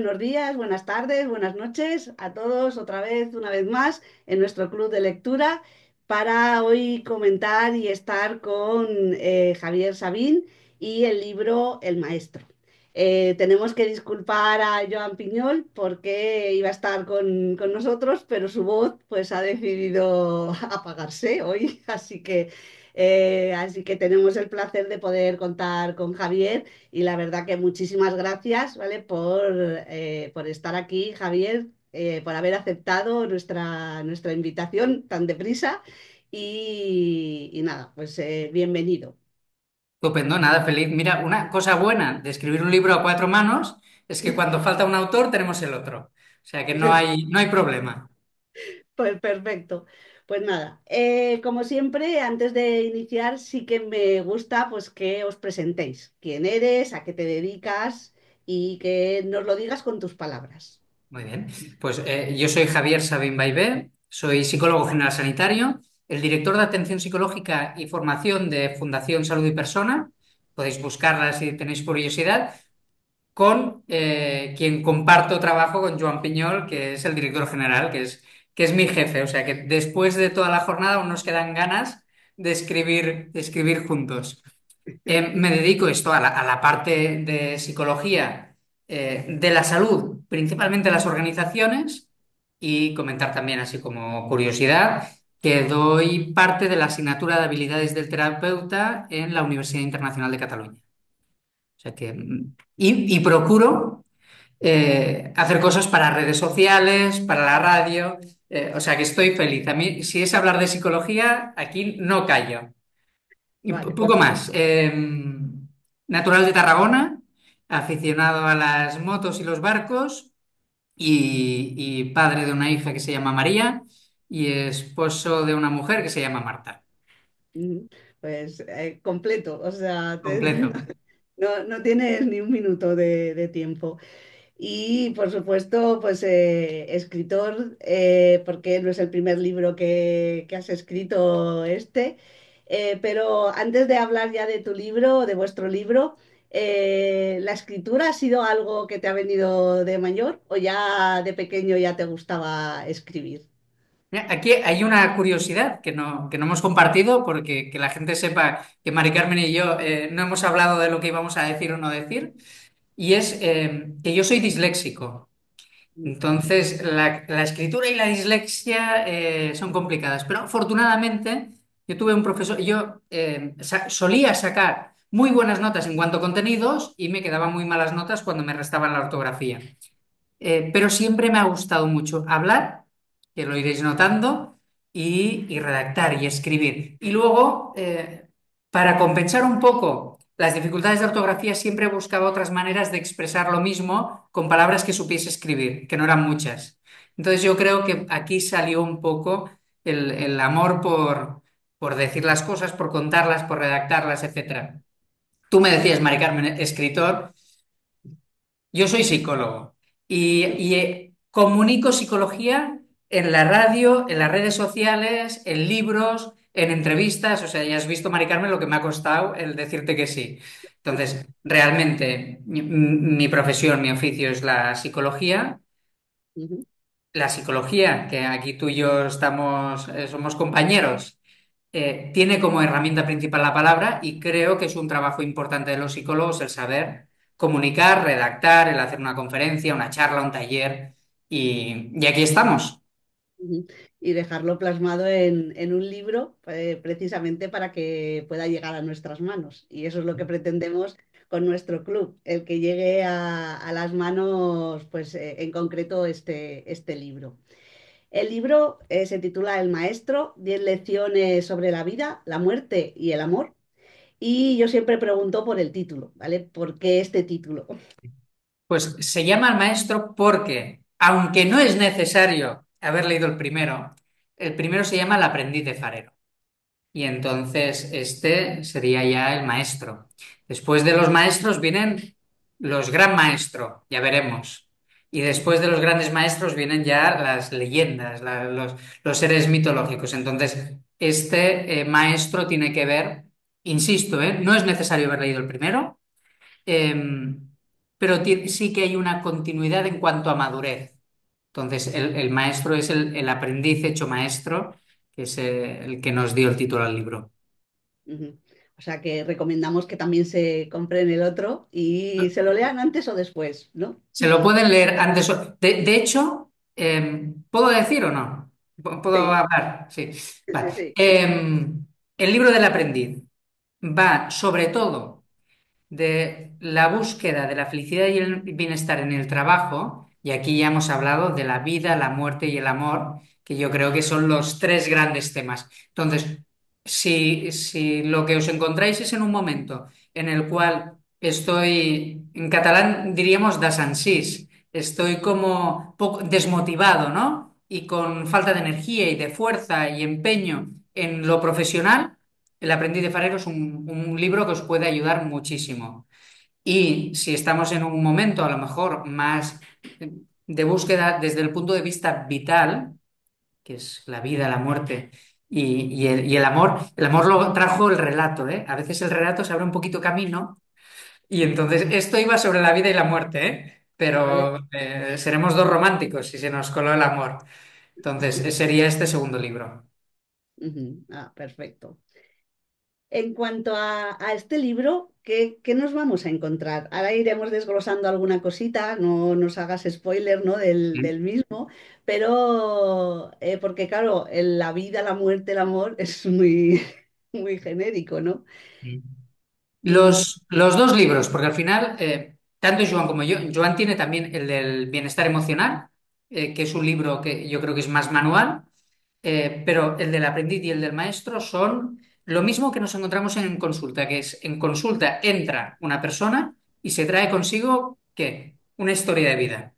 buenos días, buenas tardes, buenas noches a todos otra vez, una vez más, en nuestro club de lectura para hoy comentar y estar con Javier Sabín y el libro El Maestro. Tenemos que disculpar a Joan Piñol porque iba a estar con nosotros, pero su voz pues ha decidido apagarse hoy, así que tenemos el placer de poder contar con Javier. Y la verdad que muchísimas gracias, ¿vale? Por estar aquí, Javier, por haber aceptado nuestra invitación tan deprisa. Y nada, pues bienvenido. Estupendo, nada, feliz. Mira, una cosa buena de escribir un libro a cuatro manos es que cuando falta un autor tenemos el otro. O sea que no hay problema. Pues perfecto. Pues nada, como siempre, antes de iniciar, sí que me gusta pues que os presentéis. ¿Quién eres? ¿A qué te dedicas? Y que nos lo digas con tus palabras. Muy bien. Pues yo soy Javier Sabin Baibé, soy psicólogo general sanitario, el director de atención psicológica y formación de Fundación Salud y Persona. Podéis buscarla si tenéis curiosidad. Con quien comparto trabajo con Joan Piñol, que es el director general, que es mi jefe. O sea que después de toda la jornada aún nos quedan ganas de escribir juntos. Me dedico esto a la parte de psicología de la salud, principalmente las organizaciones, y comentar también, así como curiosidad, que doy parte de la asignatura de habilidades del terapeuta en la Universidad Internacional de Cataluña. O sea que, y procuro hacer cosas para redes sociales, para la radio, o sea que estoy feliz. A mí, si es hablar de psicología, aquí no callo. Y Vale, poco pues más. Natural de Tarragona, aficionado a las motos y los barcos, y padre de una hija que se llama María, y esposo de una mujer que se llama Marta. mm, pues completo, o sea, Completo. no tienes ni un minuto de tiempo. Y por supuesto, pues escritor, porque no es el primer libro que has escrito pero antes de hablar ya de tu libro, de vuestro libro, ¿la escritura ha sido algo que te ha venido de mayor o ya de pequeño ya te gustaba escribir? Mira, aquí hay una curiosidad que no hemos compartido porque que la gente sepa que Mari Carmen y yo no hemos hablado de lo que íbamos a decir o no decir, y es que yo soy disléxico. Entonces, la escritura y la dislexia son complicadas, pero afortunadamente yo tuve un profesor, yo solía sacar muy buenas notas en cuanto a contenidos y me quedaban muy malas notas cuando me restaban la ortografía. Pero siempre me ha gustado mucho hablar, que lo iréis notando, y redactar y escribir. Y luego, para compensar un poco las dificultades de ortografía, siempre buscaba otras maneras de expresar lo mismo con palabras que supiese escribir, que no eran muchas. Entonces yo creo que aquí salió un poco el amor por decir las cosas, por contarlas, por redactarlas, etcétera. Tú me decías, Mari Carmen, escritor. Yo soy psicólogo y comunico psicología en la radio, en las redes sociales, en libros, en entrevistas. O sea, ya has visto, Mari Carmen, lo que me ha costado el decirte que sí. Entonces, realmente, mi profesión, mi oficio es la psicología. Ujú, La psicología, que aquí tú y yo estamos, somos compañeros, tiene como herramienta principal la palabra y creo que es un trabajo importante de los psicólogos el saber comunicar, redactar, el hacer una conferencia, una charla, un taller y aquí estamos. ujú. Y dejarlo plasmado en un libro, precisamente para que pueda llegar a nuestras manos. Y eso es lo que pretendemos con nuestro club, el que llegue a las manos, pues en concreto este libro. El libro se titula El Maestro, 10 lecciones sobre la vida, la muerte y el amor. Y yo siempre pregunto por el título, ¿vale? ¿Por qué este título? Pues se llama al maestro porque, aunque no es necesario haber leído el primero se llama El aprendiz de farero. Y entonces este sería ya el maestro. Después de los maestros vienen los gran maestros, ya veremos. Y después de los grandes maestros vienen ya las leyendas, los seres mitológicos. Entonces, este maestro tiene que ver, insisto, no es necesario haber leído el primero. eh, pero sí que hay una continuidad en cuanto a madurez. Entonces, el maestro es el aprendiz hecho maestro, que es el que nos dio el título al libro. Ujú. O sea que recomendamos que también se compren el otro y se lo lean antes o después, ¿no? Se lo pueden leer antes. De hecho, ¿puedo decir o no? ¿Puedo Sí, hablar? Sí. sí, Vale. sí, sí. El libro del aprendiz va sobre todo de la búsqueda de la felicidad y el bienestar en el trabajo, y aquí ya hemos hablado de la vida, la muerte y el amor, que yo creo que son los tres grandes temas. Entonces, si lo que os encontráis es en un momento en el cual estoy, en catalán diríamos desencís, estoy como poco desmotivado, ¿no? Y con falta de energía y de fuerza y empeño en lo profesional, El aprendiz de farero es un libro que os puede ayudar muchísimo. Y si estamos en un momento a lo mejor más de búsqueda desde el punto de vista vital, que es la vida, la muerte y el el amor lo trajo el relato, ¿eh? A veces el relato se abre un poquito camino y entonces esto iba sobre la vida y la muerte, ¿eh? Vale. Pero seremos dos románticos si se nos coló el amor. Entonces, sería este segundo libro. Ujú. Ah, perfecto. En cuanto a este libro, ¿qué nos vamos a encontrar? Ahora iremos desglosando alguna cosita, no nos hagas spoiler, ¿no? del mismo, pero porque claro, la vida, la muerte, el amor es muy, muy genérico, ¿no? Mm. Y Los dos libros, porque al final, tanto Joan como yo, Joan tiene también el del bienestar emocional, que es un libro que yo creo que es más manual, pero el del aprendiz y el del maestro son lo mismo que nos encontramos en consulta, que es en consulta entra una persona y se trae consigo, ¿qué? Una historia de vida.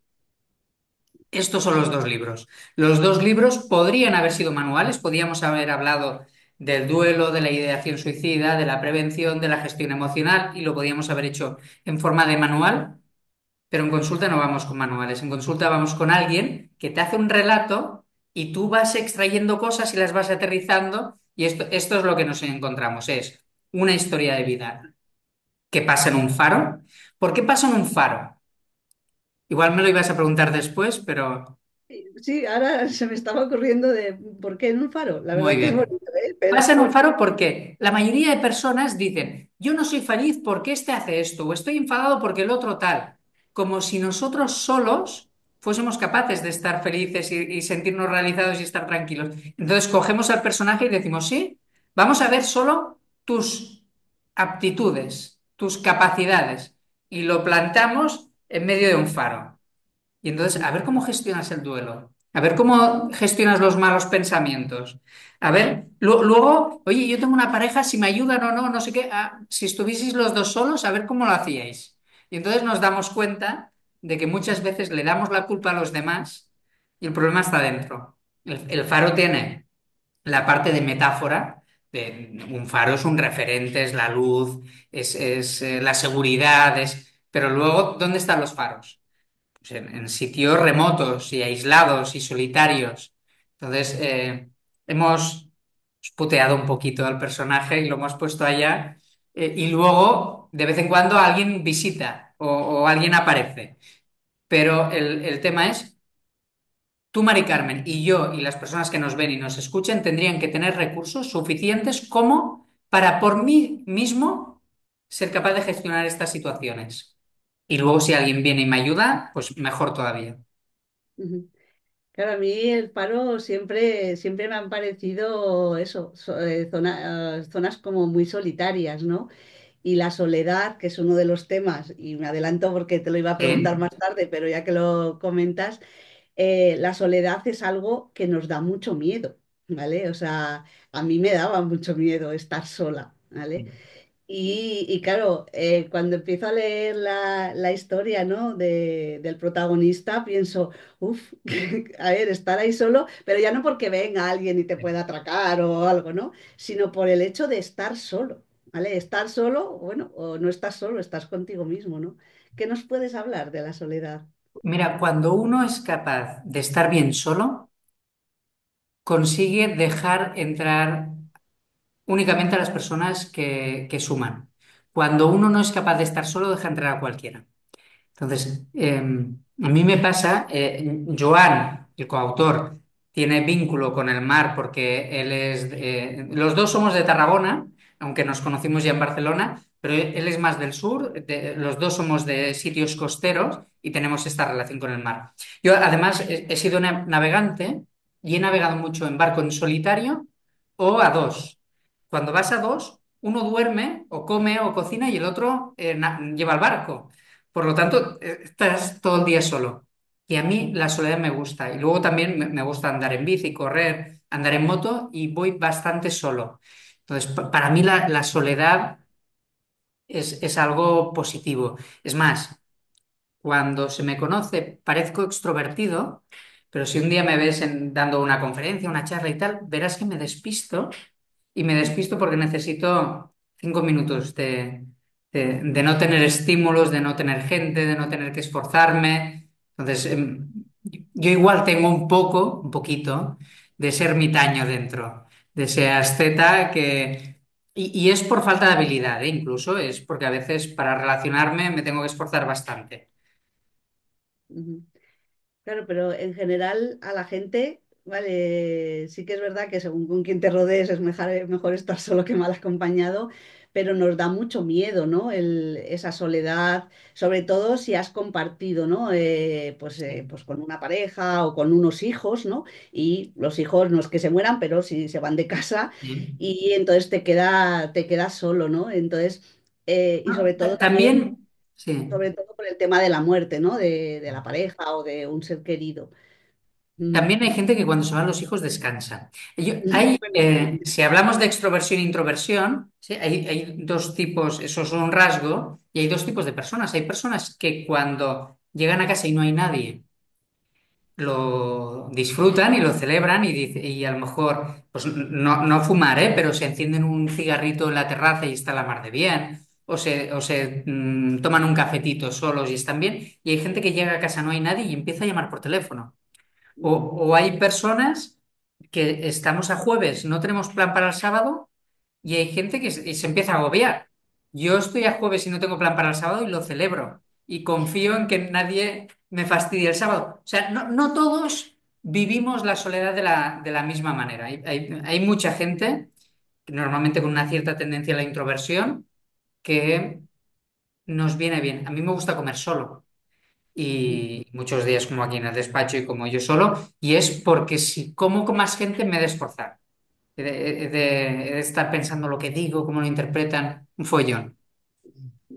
Estos son los dos libros. Los dos libros podrían haber sido manuales, podríamos haber hablado del duelo, de la ideación suicida, de la prevención, de la gestión emocional y lo podíamos haber hecho en forma de manual, pero en consulta no vamos con manuales. En consulta vamos con alguien que te hace un relato y tú vas extrayendo cosas y las vas aterrizando y esto es lo que nos encontramos, es una historia de vida que pasa en un faro. ¿Por qué pasa en un faro? Igual me lo ibas a preguntar después, pero sí, ahora se me estaba ocurriendo de ¿por qué en un faro? La muy verdad que es bien. bonito, ¿eh? Pero Pasa en un faro porque la mayoría de personas dicen, yo no soy feliz porque este hace esto, o estoy enfadado porque el otro tal, como si nosotros solos fuésemos capaces de estar felices y sentirnos realizados y estar tranquilos. Entonces cogemos al personaje y decimos, sí, vamos a ver solo tus aptitudes, tus capacidades, y lo plantamos en medio de un faro. Y entonces, a ver cómo gestionas el duelo, a ver cómo gestionas los malos pensamientos, a ver, luego, oye, yo tengo una pareja, si me ayudan o no, no sé qué, si estuvieseis los dos solos, a ver cómo lo hacíais. Y entonces nos damos cuenta de que muchas veces le damos la culpa a los demás y el problema está dentro. El faro tiene la parte de metáfora. Un faro es un referente, es la luz, es la seguridad, pero luego, ¿dónde están los faros? Pues en sitios remotos y aislados y solitarios. Entonces, hemos puteado un poquito al personaje y lo hemos puesto allá. Y luego, de vez en cuando, alguien visita o alguien aparece. Pero el tema es, tú, Mari Carmen, y yo y las personas que nos ven y nos escuchen tendrían que tener recursos suficientes como para por mí mismo ser capaz de gestionar estas situaciones. Y luego, si alguien viene y me ayuda, pues mejor todavía. ujú. Claro, a mí el faro siempre me han parecido eso, zonas como muy solitarias, ¿no? Y la soledad, que es uno de los temas, y me adelanto porque te lo iba a preguntar Sí. más tarde, pero ya que lo comentas, la soledad es algo que nos da mucho miedo, ¿vale? O sea, a mí me daba mucho miedo estar sola, ¿vale? Y claro, cuando empiezo a leer la historia, ¿no? del protagonista, pienso, uff, a ver, estar ahí solo, pero ya no porque venga alguien y te pueda atracar o algo, ¿no? Sino por el hecho de estar solo, ¿vale? Estar solo, bueno, o no estás solo, estás contigo mismo, ¿no? ¿Qué nos puedes hablar de la soledad? Mira, cuando uno es capaz de estar bien solo, consigue dejar entrar únicamente a las personas que suman. Cuando uno no es capaz de estar solo, deja entrar a cualquiera. Entonces, a mí me pasa, Joan, el coautor, tiene vínculo con el mar porque él es, los dos somos de Tarragona, aunque nos conocimos ya en Barcelona, pero él es más del sur, los dos somos de sitios costeros y tenemos esta relación con el mar. Yo además he sido navegante y he navegado mucho en barco en solitario o a dos. Cuando vas a dos, uno duerme o come o cocina y el otro lleva el barco. Por lo tanto, estás todo el día solo. Y a mí la soledad me gusta. Y luego también me gusta andar en bici, correr, andar en moto y voy bastante solo. Entonces, para mí la soledad es algo positivo. Es más, cuando se me conoce parezco extrovertido, pero si un día me ves dando una conferencia, una charla y tal, verás que me despisto y me despisto porque necesito 5 minutos de no tener estímulos, de no tener gente, de no tener que esforzarme. Entonces, yo igual tengo un poquito, de ser ermitaño dentro, de ese asceta que... Y es por falta de habilidad, ¿eh? Incluso es porque a veces para relacionarme me tengo que esforzar bastante. Ujú. Claro, pero en general a la gente, vale, sí que es verdad que según con quién te rodees es mejor estar solo que mal acompañado, pero nos da mucho miedo, ¿no? Esa soledad, sobre todo si has compartido, ¿no? Pues con una pareja o con unos hijos, ¿no? Y los hijos no es que se mueran, pero sí se van de casa Sí. y entonces te quedas solo, ¿no? Entonces, y sobre todo también También, sí. sobre todo por el tema de la muerte, ¿no? De la pareja o de un ser querido. Mm. También hay gente que cuando se van los hijos descansa. Bueno, sí. Si hablamos de extroversión e introversión, ¿sí? Hay dos tipos, eso es un rasgo, y hay dos tipos de personas. Hay personas que cuando llegan a casa y no hay nadie, lo disfrutan y lo celebran y a lo mejor, pues no fumar, ¿eh? Pero se encienden un cigarrito en la terraza y está la mar de bien. O se toman un cafetito solos y están bien. Y hay gente que llega a casa, no hay nadie y empieza a llamar por teléfono. O hay personas que estamos a jueves, no tenemos plan para el sábado y hay gente que se empieza a agobiar. Yo estoy a jueves y no tengo plan para el sábado y lo celebro y confío en que nadie me fastidie el sábado. O sea, no todos vivimos la soledad de la misma manera. Hay mucha gente, normalmente con una cierta tendencia a la introversión, que nos viene bien. A mí me gusta comer solo y muchos días como aquí en el despacho y como yo solo, y es porque si como con más gente me he de esforzar, he de estar pensando lo que digo, cómo lo interpretan, un follón.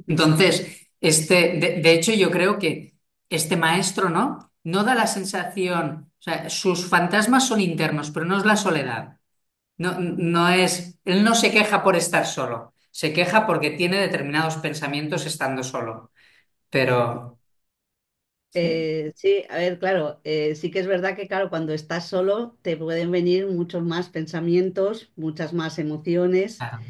Entonces, de hecho yo creo que este maestro, ¿no? No da la sensación, o sea, sus fantasmas son internos, pero no es la soledad. No es, él no se queja por estar solo, se queja porque tiene determinados pensamientos estando solo, pero... Sí, Sí, a ver, claro, sí que es verdad que, claro, cuando estás solo te pueden venir muchos más pensamientos, muchas más emociones. claro.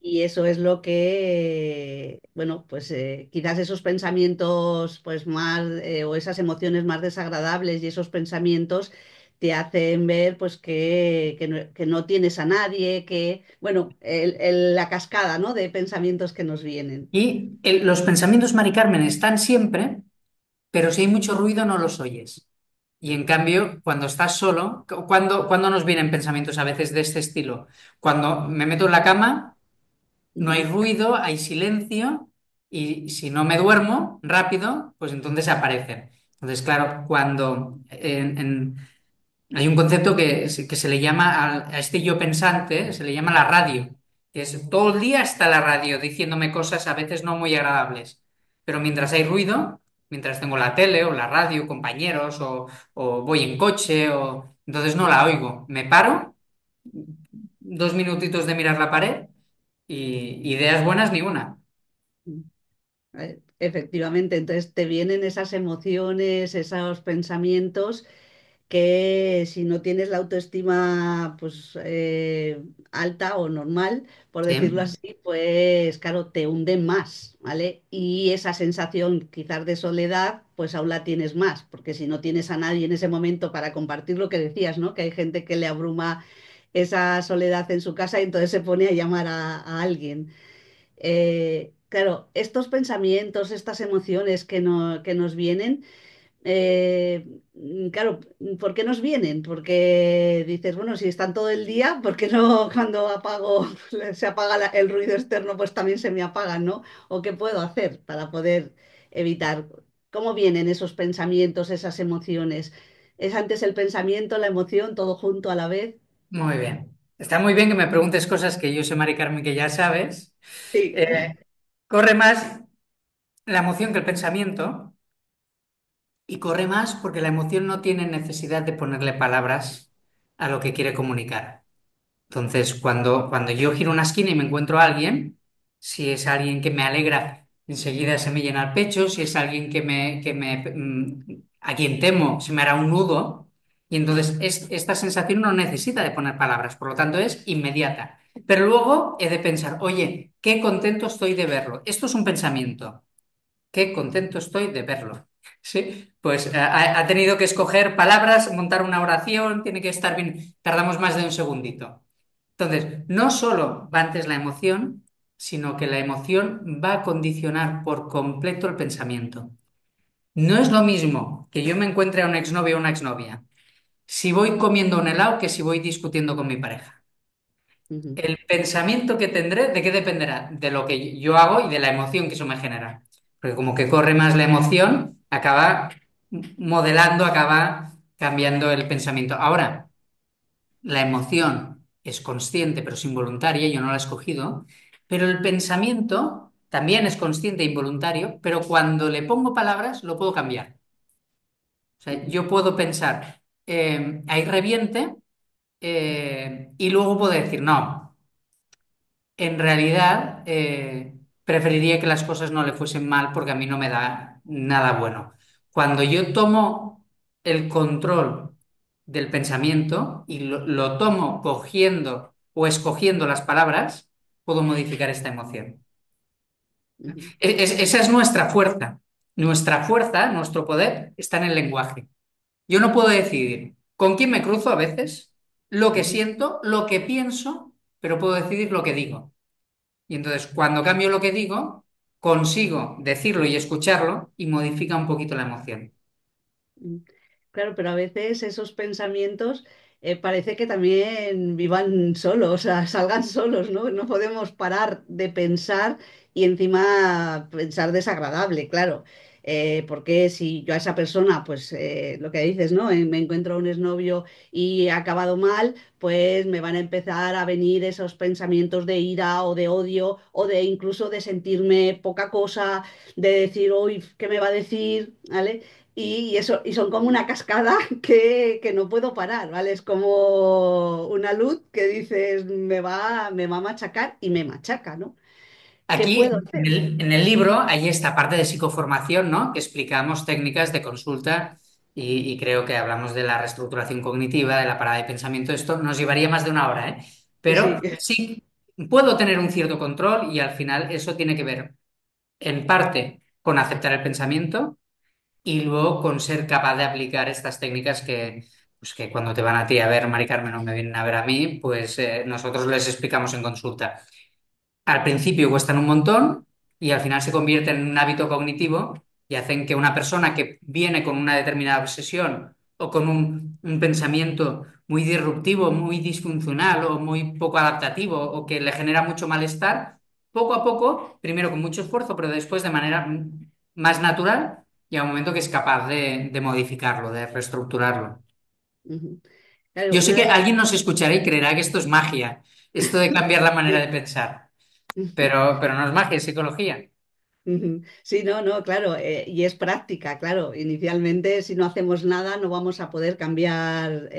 Y eso es lo que, bueno, pues quizás esos pensamientos, pues más, o esas emociones más desagradables y esos pensamientos te hacen ver, pues que no tienes a nadie, que, bueno, la cascada, ¿no? De pensamientos que nos vienen. Y los pensamientos, Mari Carmen, están siempre, pero si hay mucho ruido no los oyes. Y en cambio, cuando estás solo, cuando nos vienen pensamientos a veces de este estilo? Cuando me meto en la cama, no hay Ujú. ruido, hay silencio, y si no me duermo rápido, pues entonces aparecen. Entonces, claro, cuando hay un concepto que se le llama a este yo pensante, se le llama la radio, que es todo el día está la radio diciéndome cosas a veces no muy agradables, pero mientras hay ruido, mientras tengo la tele o la radio, compañeros o voy en coche, entonces no la oigo. Me paro, 2 minutitos de mirar la pared y ideas buenas ni una. Efectivamente, entonces te vienen esas emociones, esos pensamientos que si no tienes la autoestima pues alta o normal, por decirlo Sí. así, pues claro, te hunden más, ¿vale? Y esa sensación quizás de soledad, pues aún la tienes más, porque si no tienes a nadie en ese momento para compartir lo que decías, ¿no? Que hay gente que le abruma esa soledad en su casa y entonces se pone a llamar a alguien. claro, estos pensamientos, estas emociones que nos vienen, eh, claro, ¿por qué nos vienen? Porque dices, bueno, si están todo el día, ¿por qué no cuando apago, se apaga el ruido externo, pues también se me apagan, ¿no? ¿O qué puedo hacer para poder evitar? ¿Cómo vienen esos pensamientos, esas emociones? ¿Es antes el pensamiento, la emoción, todo junto a la vez? Muy bien. Está muy bien que me preguntes cosas que yo sé, Mari Carmen, que ya sabes. Sí. Eh, corre más la emoción que el pensamiento y corre más porque la emoción no tiene necesidad de ponerle palabras a lo que quiere comunicar. Entonces, cuando yo giro una esquina y me encuentro a alguien, si es alguien que me alegra, enseguida se me llena el pecho, si es alguien a quien temo, se me hará un nudo, y entonces esta sensación no necesita de poner palabras, por lo tanto es inmediata. Pero luego he de pensar, oye, qué contento estoy de verlo. Esto es un pensamiento. Qué contento estoy de verlo. Sí, pues ha tenido que escoger palabras, montar una oración, tiene que estar bien. Tardamos más de un segundito. Entonces, no solo va antes la emoción, sino que la emoción va a condicionar por completo el pensamiento. No es lo mismo que yo me encuentre a un exnovio o una exnovia si voy comiendo un helado que si voy discutiendo con mi pareja. Ujú, El pensamiento que tendré, ¿de qué dependerá? De lo que yo hago y de la emoción que eso me genera. Porque como que corre más la emoción, acaba modelando, acaba cambiando el pensamiento. Ahora, la emoción es consciente pero es involuntaria, yo no la he escogido, pero el pensamiento también es consciente e involuntario, pero cuando le pongo palabras lo puedo cambiar. O sea, ujú, yo puedo pensar, ahí reviente, y luego puedo decir, no, en realidad preferiría que las cosas no le fuesen mal porque a mí no me da nada bueno. Cuando yo tomo el control del pensamiento y lo tomo cogiendo o escogiendo las palabras, puedo modificar esta emoción. ujú, Esa es nuestra fuerza. Nuestra fuerza, nuestro poder está en el lenguaje. Yo no puedo decidir con quién me cruzo a veces, lo que ujú, siento, lo que pienso, pero puedo decidir lo que digo. Y entonces, cuando cambio lo que digo, consigo decirlo y escucharlo y modifica un poquito la emoción. mm. Claro, pero a veces esos pensamientos parece que también vivan solos, o sea, salgan solos, ¿no? No podemos parar de pensar y encima pensar desagradable, claro. Porque si yo a esa persona, pues lo que dices, ¿no? Me encuentro un exnovio y ha acabado mal, pues me van a empezar a venir esos pensamientos de ira o de odio o de incluso de sentirme poca cosa, de decir, uy, ¿qué me va a decir? ¿Vale? Y eso, y son como una cascada que no puedo parar, ¿vale? Es como una luz que dices, me va a machacar y me machaca, ¿no? ¿Qué Aquí puedo hacer? en el libro hay esta parte de psicoformación, ¿no? Que explicamos técnicas de consulta y creo que hablamos de la reestructuración cognitiva, de la parada de pensamiento. Esto nos llevaría más de una hora, ¿eh? Sí. Pero sí puedo tener un cierto control y al final eso tiene que ver en parte con aceptar el pensamiento y luego con ser capaz de aplicar estas técnicas pues que cuando te van a ti a ver, Mari Carmen, o me vienen a ver a mí, pues nosotros les explicamos en consulta. Al principio cuestan un montón y al final se convierten en un hábito cognitivo y hacen que una persona que viene con una determinada obsesión o con un pensamiento muy disruptivo, muy disfuncional o muy poco adaptativo o que le genera mucho malestar, poco a poco, primero con mucho esfuerzo, pero después de manera más natural, llega un momento que es capaz de modificarlo, de reestructurarlo. Ujú. Claro, Yo sé una que de las... alguien nos escuchará y creerá que esto es magia, esto de cambiar la manera de pensar. Pero no es magia, es psicología. Ujú. Sí, no, no, claro, y es práctica, claro. Inicialmente, si no hacemos nada, no vamos a poder cambiar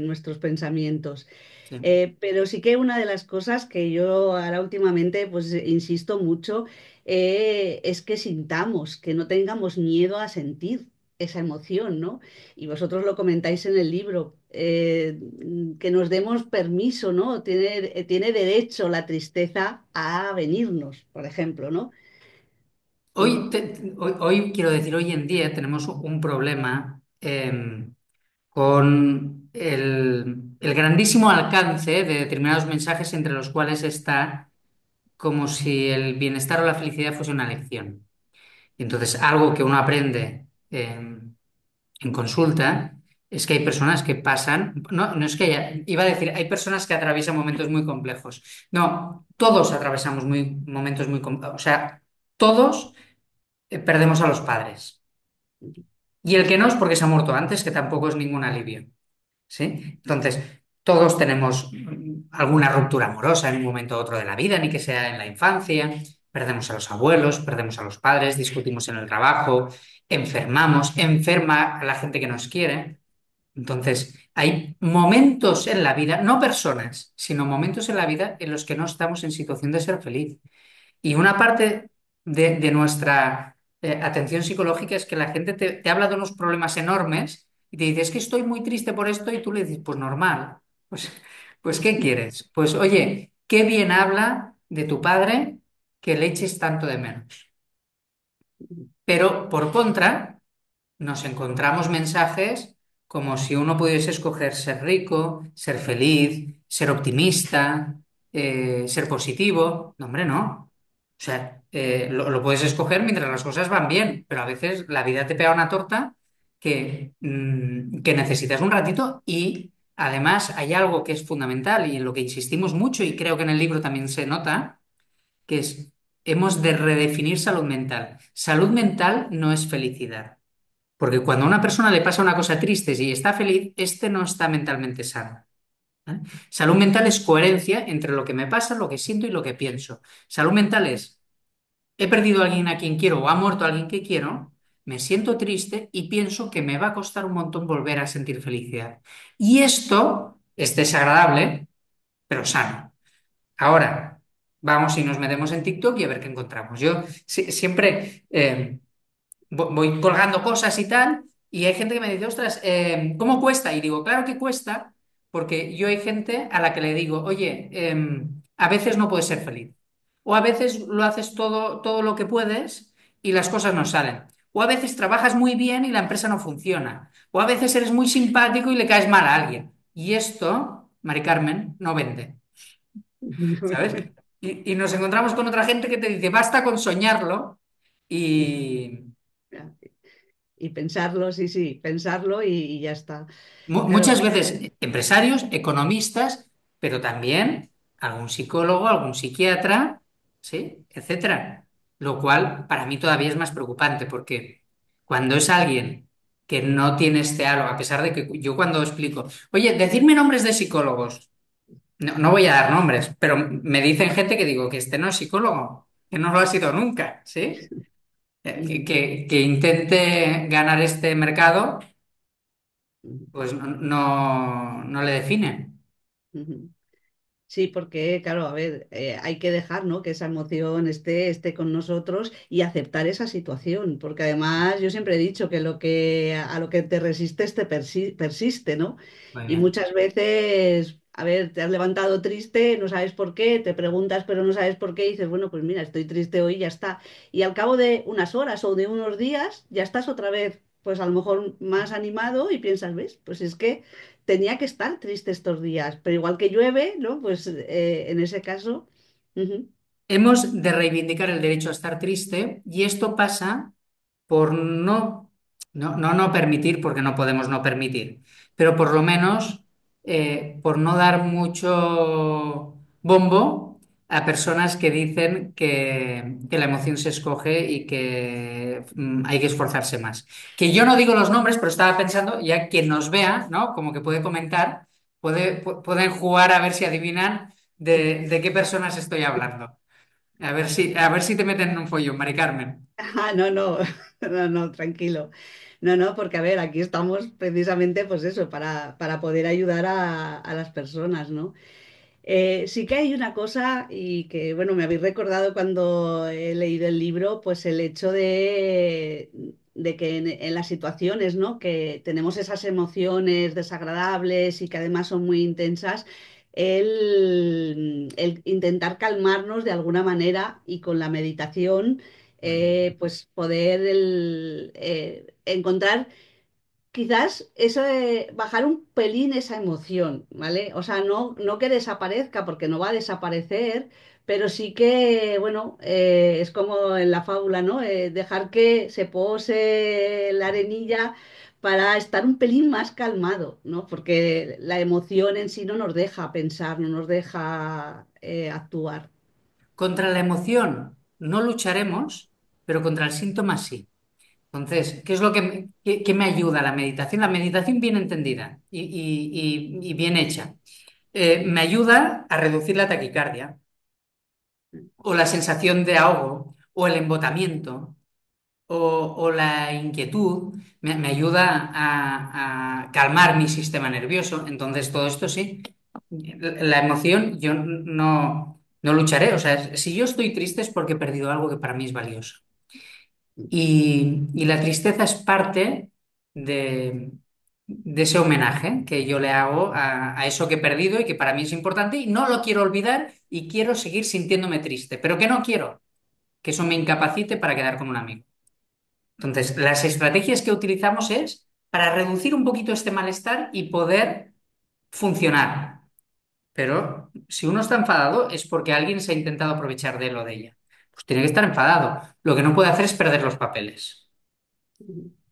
nuestros pensamientos. Sí. Pero sí que una de las cosas que yo ahora últimamente, pues insisto mucho, es que sintamos, que no tengamos miedo a sentir esa emoción, ¿no? Y vosotros lo comentáis en el libro, que nos demos permiso, ¿no? Tiene derecho la tristeza a venirnos, por ejemplo, ¿no? Mm, Hoy, quiero decir, hoy en día tenemos un problema con el grandísimo alcance de determinados mensajes entre los cuales está como si el bienestar o la felicidad fuese una lección. Y entonces, algo que uno aprende en consulta es que hay personas que pasan, no, no es que iba a decir, hay personas que atraviesan momentos muy complejos. No, todos atravesamos momentos muy complejos. O sea, todos perdemos a los padres. Y el que no es porque se ha muerto antes, que tampoco es ningún alivio. ¿Sí? Entonces, todos tenemos alguna ruptura amorosa en un momento u otro de la vida, ni que sea en la infancia. Perdemos a los abuelos, perdemos a los padres, discutimos en el trabajo, enfermamos, enferma a la gente que nos quiere. Entonces, hay momentos en la vida, no personas, sino momentos en la vida en los que no estamos en situación de ser feliz. Y una parte de nuestra atención psicológica es que la gente te habla de unos problemas enormes y te dice, es que estoy muy triste por esto y tú le dices, pues normal, pues, pues ¿qué quieres? Pues oye, qué bien habla de tu padre que le eches tanto de menos. Pero por contra, nos encontramos mensajes como si uno pudiese escoger ser rico, ser feliz, ser optimista, ser positivo. No, hombre, no. O sea, lo puedes escoger mientras las cosas van bien, pero a veces la vida te pega una torta que necesitas un ratito y además hay algo que es fundamental y en lo que insistimos mucho y creo que en el libro también se nota, que es, hemos de redefinir salud mental. Salud mental no es felicidad. Porque cuando a una persona le pasa una cosa triste y está feliz, este no está mentalmente sano. ¿Vale? Salud mental es coherencia entre lo que me pasa, lo que siento y lo que pienso. Salud mental es, he perdido a alguien a quien quiero o ha muerto alguien que quiero, me siento triste y pienso que me va a costar un montón volver a sentir felicidad. Y esto es desagradable, pero sano. Ahora, vamos y nos metemos en TikTok y a ver qué encontramos. Yo siempre... voy colgando cosas y tal, y hay gente que me dice, ostras, ¿cómo cuesta? Y digo, claro que cuesta, porque yo hay gente a la que le digo, oye, a veces no puedes ser feliz, o a veces lo haces todo lo que puedes y las cosas no salen, o a veces trabajas muy bien y la empresa no funciona, o a veces eres muy simpático y le caes mal a alguien. Y esto, Mari Carmen, no vende, ¿sabes? Y nos encontramos con otra gente que te dice, basta con soñarlo y... Y pensarlo, sí, sí, pensarlo y ya está. Claro, Muchas veces empresarios, economistas, pero también algún psicólogo, algún psiquiatra, ¿sí? Etcétera. Lo cual para mí todavía es más preocupante porque cuando es alguien que no tiene este halo, a pesar de que yo cuando explico, oye, decidme nombres de psicólogos, no, no voy a dar nombres, pero me dicen gente que digo que este no es psicólogo, que no lo ha sido nunca, ¿sí? ujú, Que intente ganar este mercado, ujú, pues no le define. ujú. Sí, porque, claro, a ver, hay que dejar, ¿no? Que esa emoción esté con nosotros y aceptar esa situación, porque además yo siempre he dicho que a lo que te resistes te persiste, ¿no? Muy Y bien. muchas veces, a ver, te has levantado triste, no sabes por qué, te preguntas, pero no sabes por qué, y dices, bueno, pues mira, estoy triste hoy, ya está. Y al cabo de unas horas o de unos días, ya estás otra vez, pues a lo mejor más animado y piensas, ¿ves? Pues es que tenía que estar triste estos días, pero igual que llueve, ¿no? Pues en ese caso, ujú, Hemos de reivindicar el derecho a estar triste y esto pasa por no permitir, porque no podemos no permitir, pero por lo menos por no dar mucho bombo a personas que dicen que la emoción se escoge y que hay que esforzarse más. Que yo no digo los nombres, pero estaba pensando, ya quien nos vea, ¿no? Como que puede comentar, pueden jugar a ver si adivinan de qué personas estoy hablando. A ver si te meten en un follón, Mari Carmen. ah, no, no, no, no, tranquilo. No, no, porque a ver, aquí estamos precisamente, pues eso, para poder ayudar a las personas, ¿no? Sí que hay una cosa y que, bueno, me habéis recordado cuando he leído el libro, pues el hecho de que en las situaciones, ¿no? Que tenemos esas emociones desagradables y que además son muy intensas, el intentar calmarnos de alguna manera y con la meditación, Muy bien. pues poder encontrar. quizás eso de bajar un pelín esa emoción, ¿vale? O sea, no que desaparezca, porque no va a desaparecer, pero sí que, bueno, es como en la fábula, ¿no? Dejar que se pose la arenilla para estar un pelín más calmado, ¿no? Porque la emoción en sí no nos deja pensar, no nos deja actuar. Contra la emoción no lucharemos, pero contra el síntoma sí. Entonces, ¿qué es lo qué me ayuda la meditación? La meditación bien entendida y bien hecha. Me ayuda a reducir la taquicardia o la sensación de ahogo o el embotamiento o la inquietud. Me ayuda a calmar mi sistema nervioso. Entonces, todo esto sí. La emoción, yo no lucharé. O sea, si yo estoy triste es porque he perdido algo que para mí es valioso. Y la tristeza es parte de ese homenaje que yo le hago a eso que he perdido y que para mí es importante y no lo quiero olvidar y quiero seguir sintiéndome triste, pero que no quiero que eso me incapacite para quedar con un amigo. Entonces, las estrategias que utilizamos es para reducir un poquito este malestar y poder funcionar. Pero si uno está enfadado es porque alguien se ha intentado aprovechar de él o de ella. Pues tiene que estar enfadado. Lo que no puede hacer es perder los papeles.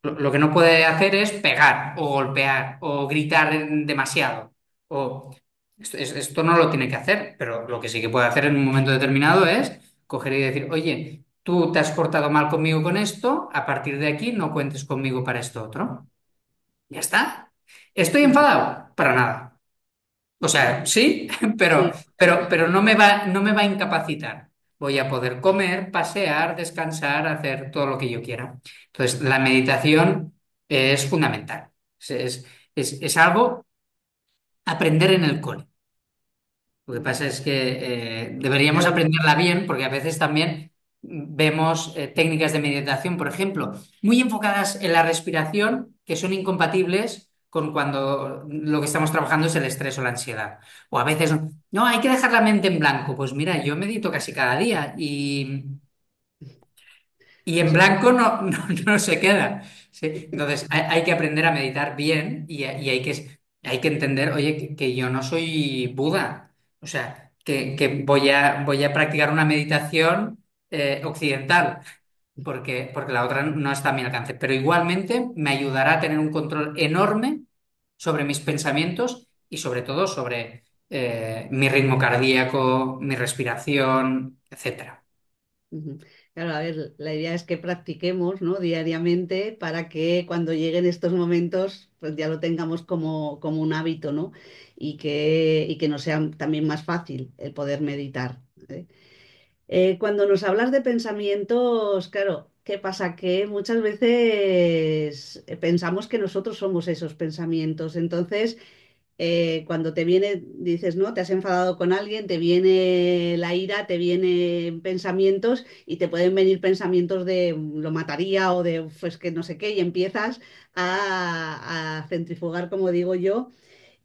Lo que no puede hacer es pegar o golpear o gritar demasiado. O esto no lo tiene que hacer, pero lo que sí que puede hacer en un momento determinado es coger y decir, oye, tú te has portado mal conmigo con esto, a partir de aquí no cuentes conmigo para esto otro. Ya está. ¿Estoy enfadado? Para nada. O sea, sí, Sí. pero no me va a incapacitar. Voy a poder comer, pasear, descansar, hacer todo lo que yo quiera. Entonces, la meditación es fundamental. Es algo aprender en el cole. Lo que pasa es que deberíamos Claro, aprenderla bien porque a veces también vemos técnicas de meditación, por ejemplo, muy enfocadas en la respiración que son incompatibles con cuando lo que estamos trabajando es el estrés o la ansiedad. O a veces, no, hay que dejar la mente en blanco. Pues mira, yo medito casi cada día y en pues blanco no se queda. ¿Sí? Entonces hay que aprender a meditar bien y hay que entender, oye, que yo no soy Buda. O sea, que voy a practicar una meditación occidental, porque la otra no está a mi alcance. Pero igualmente me ayudará a tener un control enorme sobre mis pensamientos y sobre todo sobre mi ritmo cardíaco, mi respiración, etcétera. ujú. Claro, a ver, la idea es que practiquemos, ¿no? Diariamente para que cuando lleguen estos momentos, pues ya lo tengamos como un hábito, ¿no? Y que nos sea también más fácil el poder meditar. ¿Eh? Cuando nos hablas de pensamientos, claro, ¿qué pasa? Que muchas veces pensamos que nosotros somos esos pensamientos. Entonces, cuando te viene, dices, ¿no? Te has enfadado con alguien, te viene la ira, te vienen pensamientos y te pueden venir pensamientos de lo mataría o de pues que no sé qué y empiezas a centrifugar, como digo yo.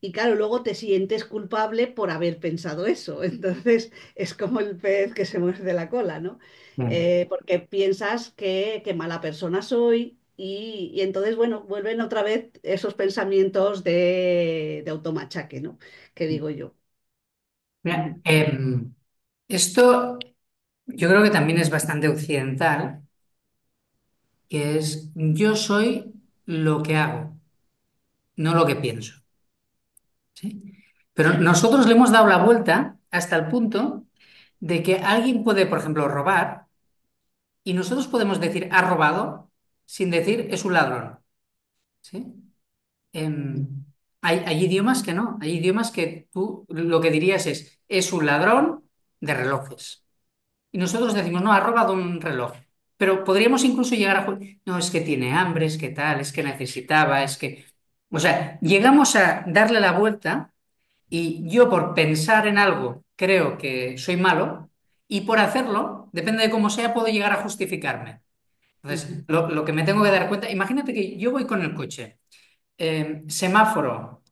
Y claro, luego te sientes culpable por haber pensado eso. Entonces es como el pez que se muerde la cola, ¿no? Porque piensas que mala persona soy y entonces, bueno, vuelven otra vez esos pensamientos de automachaque, ¿no? Que digo yo. Mira, esto yo creo que también es bastante occidental, que es yo soy lo que hago, no lo que pienso. ¿Sí? Pero nosotros le hemos dado la vuelta hasta el punto de que alguien puede, por ejemplo, robar y nosotros podemos decir ha robado sin decir es un ladrón. ¿Sí? Em, hay idiomas que no, hay idiomas que tú lo que dirías es un ladrón de relojes. Y nosotros decimos, no, ha robado un reloj. Pero podríamos incluso llegar a... No, es que tiene hambre, es que tal, es que necesitaba, es que... O sea, llegamos a darle la vuelta y yo por pensar en algo creo que soy malo y por hacerlo, depende de cómo sea, puedo llegar a justificarme. Entonces, Ujú, lo que me tengo que dar cuenta, imagínate que yo voy con el coche, semáforo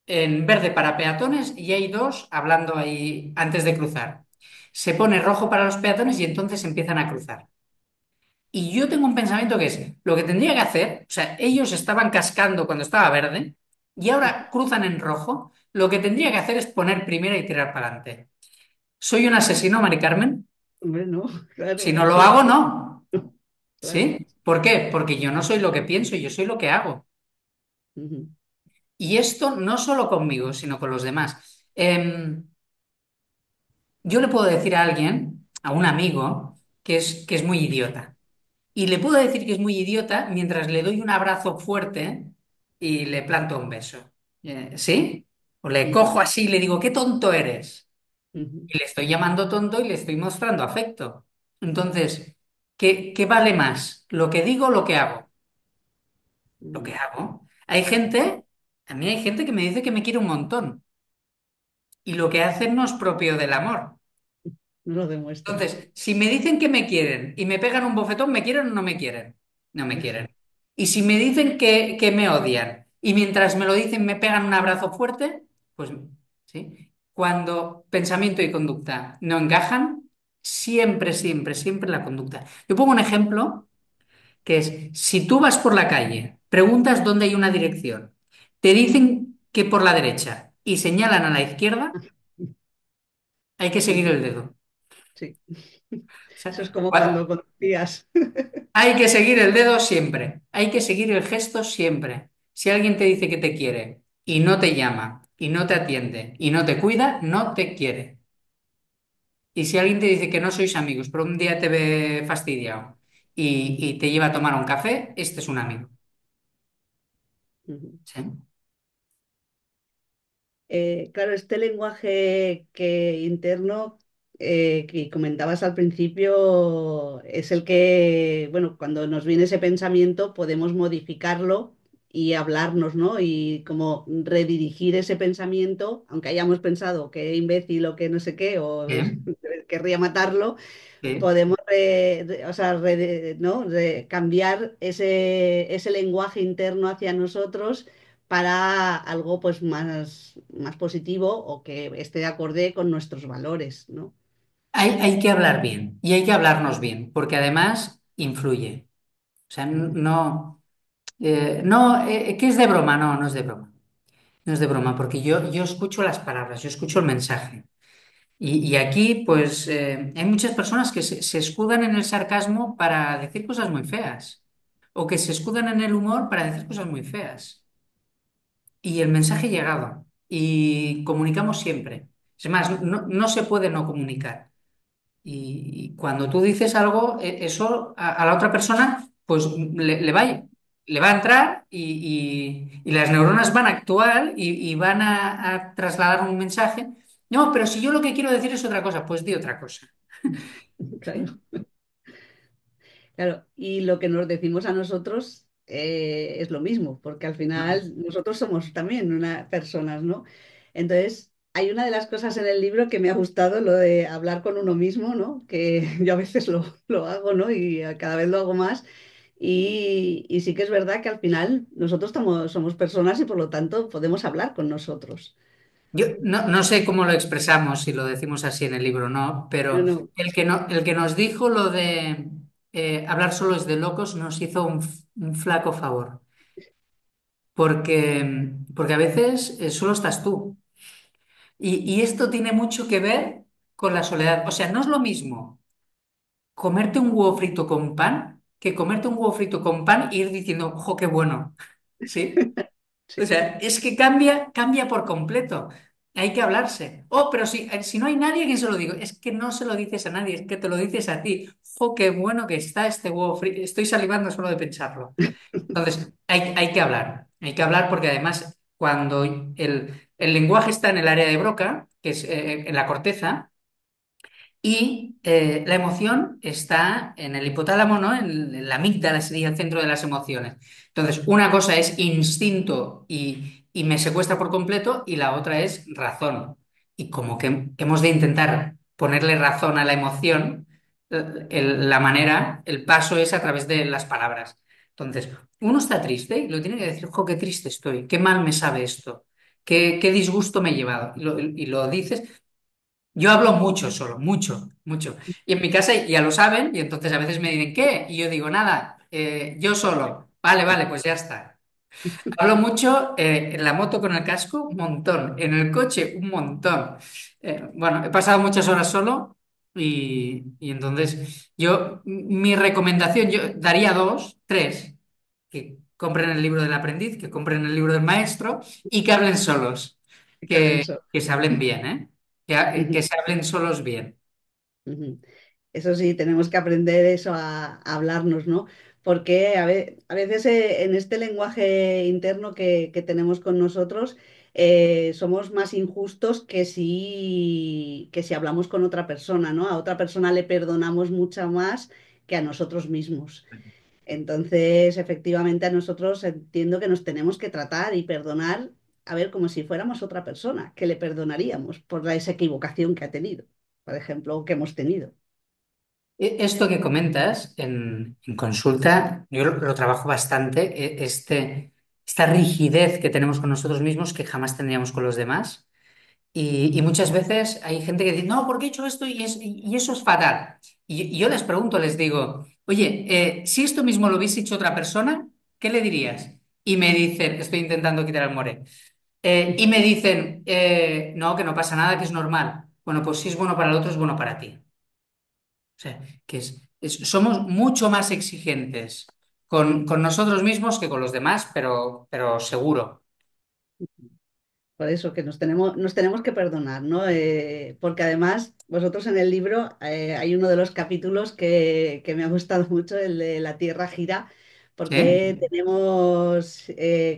en verde para peatones y hay dos hablando ahí antes de cruzar. Se pone rojo para los peatones y entonces empiezan a cruzar. Y yo tengo un pensamiento que es, lo que tendría que hacer, o sea, ellos estaban cascando cuando estaba verde y ahora cruzan en rojo, lo que tendría que hacer es poner primera y tirar para adelante. ¿Soy un asesino, Mari Carmen? Hombre, no, Si claro, no lo hago, no. claro. ¿Sí? ¿Por qué? Porque yo no soy lo que pienso, yo soy lo que hago. Ujú, Y esto no solo conmigo, sino con los demás. Yo le puedo decir a alguien, a un amigo, que es muy idiota. Y le puedo decir que es muy idiota mientras le doy un abrazo fuerte y le planto un beso. ¿Sí? O le ujú, cojo así y le digo, qué tonto eres. ujú, Y le estoy llamando tonto y le estoy mostrando afecto. Entonces, ¿qué vale más? ¿Lo que digo o lo que hago? Lo que ujú. hago. A mí hay gente que me dice que me quiere un montón. Y lo que hacen no es propio del amor. No lo demuestran. Entonces, si me dicen que me quieren y me pegan un bofetón, ¿me quieren o no me quieren? No me quieren. Y si me dicen que me odian y mientras me lo dicen me pegan un abrazo fuerte, pues sí. Cuando pensamiento y conducta no encajan, siempre, siempre, siempre la conducta. Yo pongo un ejemplo que es, si tú vas por la calle, preguntas dónde hay una dirección, te dicen que por la derecha y señalan a la izquierda, hay que seguir Ujú, el dedo. sí. O Eso es sea, como cuando conducías. hay que seguir el dedo siempre, hay que seguir el gesto siempre. Si alguien te dice que te quiere y no te llama y no te atiende y no te cuida, no te quiere. Y si alguien te dice que no sois amigos, pero un día te ve fastidiado y te lleva a tomar un café, este es un amigo. Ujú. ¿Sí? Claro, este lenguaje que interno que comentabas al principio es el que, bueno, cuando nos viene ese pensamiento podemos modificarlo y hablarnos, ¿no? Y como redirigir ese pensamiento, aunque hayamos pensado que imbécil o que no sé qué, o Sí, querría matarlo, sí. podemos o sea, ¿no? Cambiar ese lenguaje interno hacia nosotros para algo pues más positivo o que esté acorde con nuestros valores, ¿no? Hay que hablar bien y hay que hablarnos bien, porque además influye. O sea, no, no, que es de broma, no, no es de broma. No es de broma, porque yo escucho las palabras, yo escucho el mensaje. Y aquí, pues, hay muchas personas que se escudan en el sarcasmo para decir cosas muy feas, o que se escudan en el humor para decir cosas muy feas. Y el mensaje llegaba, y comunicamos siempre. Es más, no se puede no comunicar. Y cuando tú dices algo, eso a la otra persona, pues le va a entrar y las neuronas van a actuar y van a trasladar un mensaje. No, pero si yo lo que quiero decir es otra cosa, pues di otra cosa. Claro. ¿Sí? Claro, y lo que nos decimos a nosotros es lo mismo, porque al final nosotros somos también unas personas, ¿no? Entonces, hay una de las cosas en el libro que me ha gustado, lo de hablar con uno mismo, ¿no? Que yo a veces lo hago, ¿no? Y cada vez lo hago más. Y sí que es verdad que al final nosotros somos personas y por lo tanto podemos hablar con nosotros. Yo no sé cómo lo expresamos, si lo decimos así en el libro o no, No, pero no, el que nos dijo lo de hablar solo es de locos nos hizo un flaco favor. Porque a veces solo estás tú. Y esto tiene mucho que ver con la soledad. O sea, no es lo mismo comerte un huevo frito con pan que comerte un huevo frito con pan e ir diciendo, ¡jo, qué bueno! ¿Sí? O sí. sea, es que cambia por completo. Hay que hablarse. Oh, pero si no hay nadie, ¿quién se lo digo? Es que no se lo dices a nadie, es que te lo dices a ti. ¡Jo, qué bueno que está este huevo frito! Estoy salivando solo de pensarlo. Entonces, hay que hablar porque además cuando el lenguaje está en el área de Broca, que es en la corteza, y la emoción está en el hipotálamo, ¿no? En la amígdala sería el centro de las emociones. Entonces, una cosa es instinto y me secuestra por completo, y la otra es razón. Y como que hemos de intentar ponerle razón a la emoción, la manera, el paso es a través de las palabras. Entonces, uno está triste y lo tiene que decir, jo, qué triste estoy, qué mal me sabe esto, qué disgusto me he llevado. Y lo dices. Yo hablo mucho solo, mucho, mucho. Y en mi casa ya lo saben y entonces a veces me dicen, ¿qué? Y yo digo, nada, yo solo. Vale, vale, pues ya está. Hablo mucho en la moto con el casco, un montón. En el coche, un montón. Bueno, he pasado muchas horas solo y entonces mi recomendación, yo daría dos, tres, que compren el libro del aprendiz, que compren el libro del maestro y que hablen solos, que hablen solo. que se hablen bien, ¿eh? Que se hablen solos bien. Ujú. Eso sí, tenemos que aprender eso a hablarnos, ¿no? Porque a veces en este lenguaje interno que tenemos con nosotros somos más injustos que si hablamos con otra persona, ¿no? A otra persona le perdonamos mucho más que a nosotros mismos. Entonces, efectivamente, a nosotros entiendo que nos tenemos que tratar y perdonar, a ver, como si fuéramos otra persona, que le perdonaríamos por esa equivocación que ha tenido, por ejemplo, o que hemos tenido. Esto que comentas en consulta, yo lo trabajo bastante, esta rigidez que tenemos con nosotros mismos que jamás tendríamos con los demás. Y muchas veces hay gente que dice, no, ¿por qué he hecho esto? Y eso es fatal. Y yo les pregunto, les digo, oye, si esto mismo lo hubiese hecho otra persona, ¿qué le dirías? Y me dicen, estoy intentando quitar el more, y me dicen, no, que no pasa nada, que es normal. Bueno, pues si es bueno para el otro, es bueno para ti. O sea, somos mucho más exigentes con nosotros mismos que con los demás, pero seguro. Por eso que nos tenemos que perdonar, ¿no? Porque además, vosotros en el libro hay uno de los capítulos que me ha gustado mucho, el de La Tierra gira, porque ¿Sí? tenemos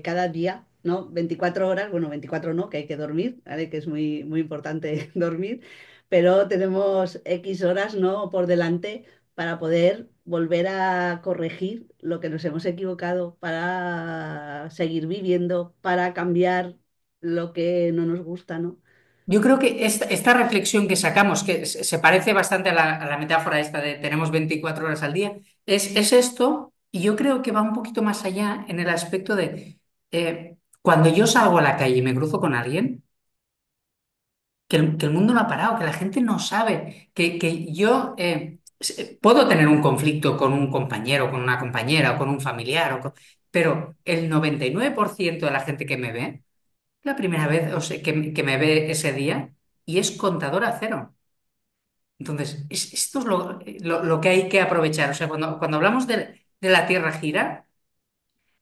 cada día, ¿no? 24 horas, bueno, 24 no, que hay que dormir, ¿vale? Que es muy, muy importante dormir, pero tenemos X horas, ¿no? Por delante para poder volver a corregir lo que nos hemos equivocado, para seguir viviendo, para cambiar lo que no nos gusta, ¿no? Yo creo que esta reflexión que sacamos, que se parece bastante a a la metáfora esta de tenemos 24 horas al día, es esto, y yo creo que va un poquito más allá en el aspecto de cuando yo salgo a la calle y me cruzo con alguien, que el mundo no ha parado, que la gente no sabe, que yo puedo tener un conflicto con un compañero, con una compañera o con un familiar, pero el 99% de la gente que me ve, la primera vez o sea, que me ve ese día y es contador a cero. Entonces, esto es lo que hay que aprovechar. O sea, cuando hablamos de la Tierra gira,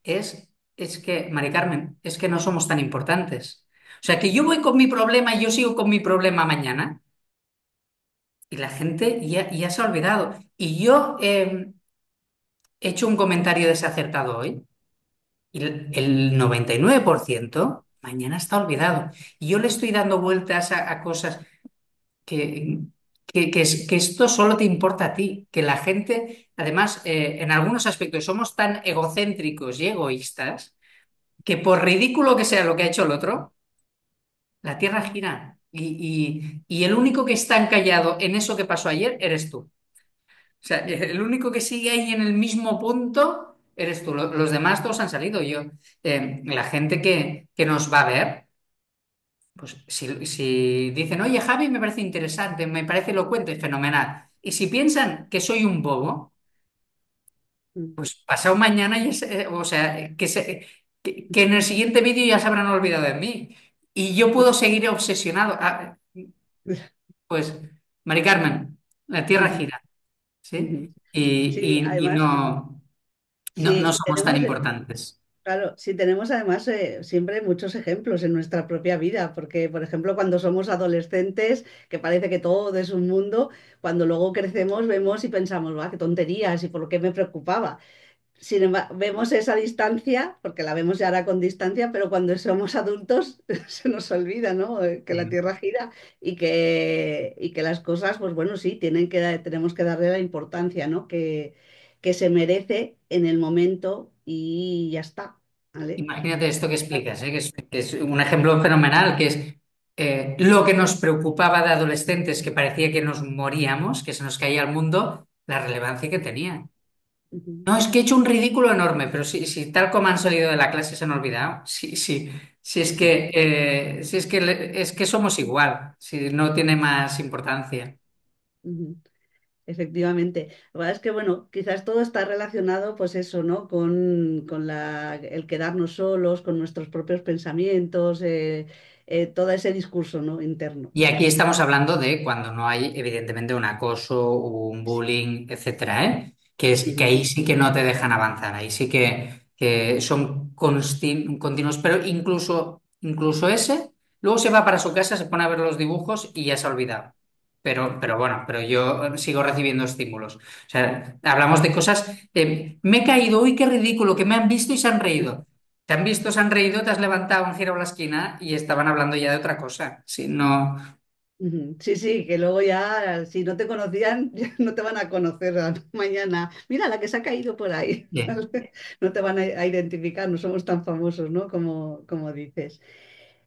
es que, Mari Carmen, es que no somos tan importantes. O sea, que yo voy con mi problema y yo sigo con mi problema mañana y la gente ya se ha olvidado. Y yo he hecho un comentario desacertado hoy y el 99% mañana está olvidado. Y yo le estoy dando vueltas a cosas que, que esto solo te importa a ti, que la gente, además, en algunos aspectos somos tan egocéntricos y egoístas que por ridículo que sea lo que ha hecho el otro, la Tierra gira y el único que está encallado en eso que pasó ayer eres tú. O sea, el único que sigue ahí en el mismo punto eres tú. Los demás todos han salido. La gente que nos va a ver. Pues si dicen, oye, Javi, me parece interesante, me parece elocuente, fenomenal. Y si piensan que soy un bobo, Mm. pues pasado mañana, o sea, que en el siguiente vídeo ya se habrán olvidado de mí. Y yo puedo seguir obsesionado. Pues, Mari Carmen, la Tierra Ujú, gira, ¿sí? ujú. Sí, Y además, no si somos tan tenemos, importantes. claro, si tenemos además siempre muchos ejemplos en nuestra propia vida, porque, por ejemplo, cuando somos adolescentes, que parece que todo es un mundo, cuando luego crecemos vemos y pensamos, va, qué tonterías y por qué me preocupaba. Sin embargo, vemos esa distancia, porque la vemos ya ahora con distancia, pero cuando somos adultos se nos olvida, ¿no? Que la Sí. Tierra gira y que las cosas, pues bueno, sí, tenemos que darle la importancia, ¿no? Que se merece en el momento y ya está, ¿vale? Imagínate esto que explicas, ¿eh? Que es un ejemplo fenomenal, que es lo que nos preocupaba de adolescentes, que parecía que nos moríamos, que se nos caía el mundo, la relevancia que tenía. Ujú. No, es que he hecho un ridículo enorme, pero si tal como han salido de la clase se han olvidado. Sí, sí. Si es que, es que somos igual, si no tiene más importancia. Ujú. Efectivamente. La verdad es que, bueno, quizás todo está relacionado, pues eso, ¿no? Con el quedarnos solos, con nuestros propios pensamientos, todo ese discurso, ¿no? Interno. Y aquí estamos hablando de cuando no hay, evidentemente, un acoso, un bullying, etcétera, ¿eh? Sí, Que sí, ahí sí. sí que no te dejan avanzar, ahí sí que son continuos, pero incluso ese, luego se va para su casa, se pone a ver los dibujos y ya se ha olvidado. Pero bueno, pero yo sigo recibiendo estímulos. O sea, hablamos de cosas, me he caído, uy, qué ridículo, que me han visto y se han reído. Te han visto, se han reído, te has levantado, han girado la esquina y estaban hablando ya de otra cosa. Si no. Ujú. Sí, sí, que luego ya, si no te conocían, ya no te van a conocer mañana. Mira la que se ha caído por ahí. Bien. No te van a identificar, no somos tan famosos, ¿no? Como dices.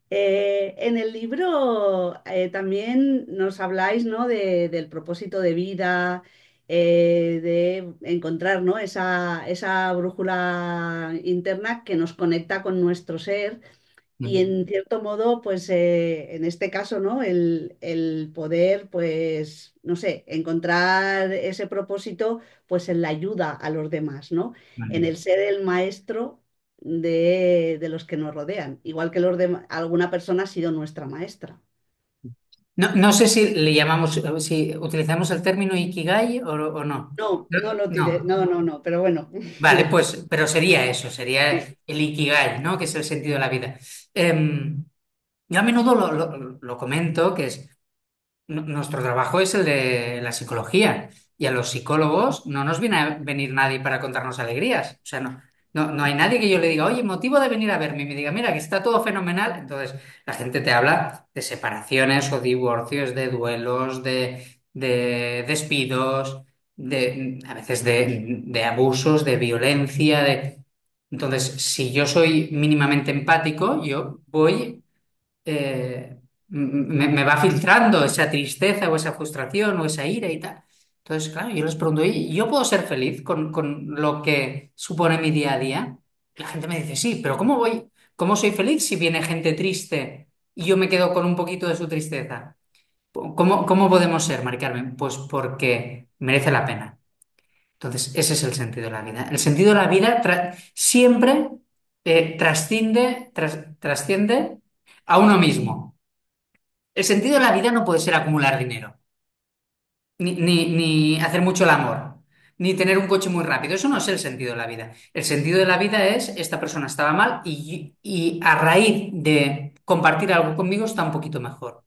En el libro también nos habláis, ¿no? Del propósito de vida, de encontrar, ¿no? Esa brújula interna que nos conecta con nuestro ser y Mm. en cierto modo, pues en este caso, ¿no? El poder, pues, no sé, encontrar ese propósito, pues en la ayuda a los demás, ¿no? En Vale. el ser el maestro de los que nos rodean, igual que los demás, alguna persona ha sido nuestra maestra. No, no sé si le llamamos, si utilizamos el término ikigai o no. No, No, no lo diré, no. no, no, no, pero bueno, Vale, pues, pero sería eso, sería sí. el ikigai, ¿no? Que es el sentido de la vida. Yo a menudo lo comento, que es. Nuestro trabajo es el de la psicología y a los psicólogos no nos viene a venir nadie para contarnos alegrías. O sea, no hay nadie que yo le diga, oye, motivo de venir a verme y me diga, mira, que está todo fenomenal. Entonces, la gente te habla de separaciones o divorcios, de duelos, de despidos, a veces de abusos, de violencia. Entonces, si yo soy mínimamente empático, yo voy me va filtrando esa tristeza o esa frustración o esa ira y tal. Entonces, claro, yo les pregunto, ¿y yo puedo ser feliz con lo que supone mi día a día? Y la gente me dice, sí, pero cómo soy feliz si viene gente triste y yo me quedo con un poquito de su tristeza? ¿Cómo podemos ser, Mari Carmen? Pues porque merece la pena. Entonces, ese es el sentido de la vida. El sentido de la vida siempre trasciende a uno mismo. El sentido de la vida no puede ser acumular dinero, ni hacer mucho el amor, ni tener un coche muy rápido. Eso no es el sentido de la vida. El sentido de la vida es, esta persona estaba mal y a raíz de compartir algo conmigo está un poquito mejor.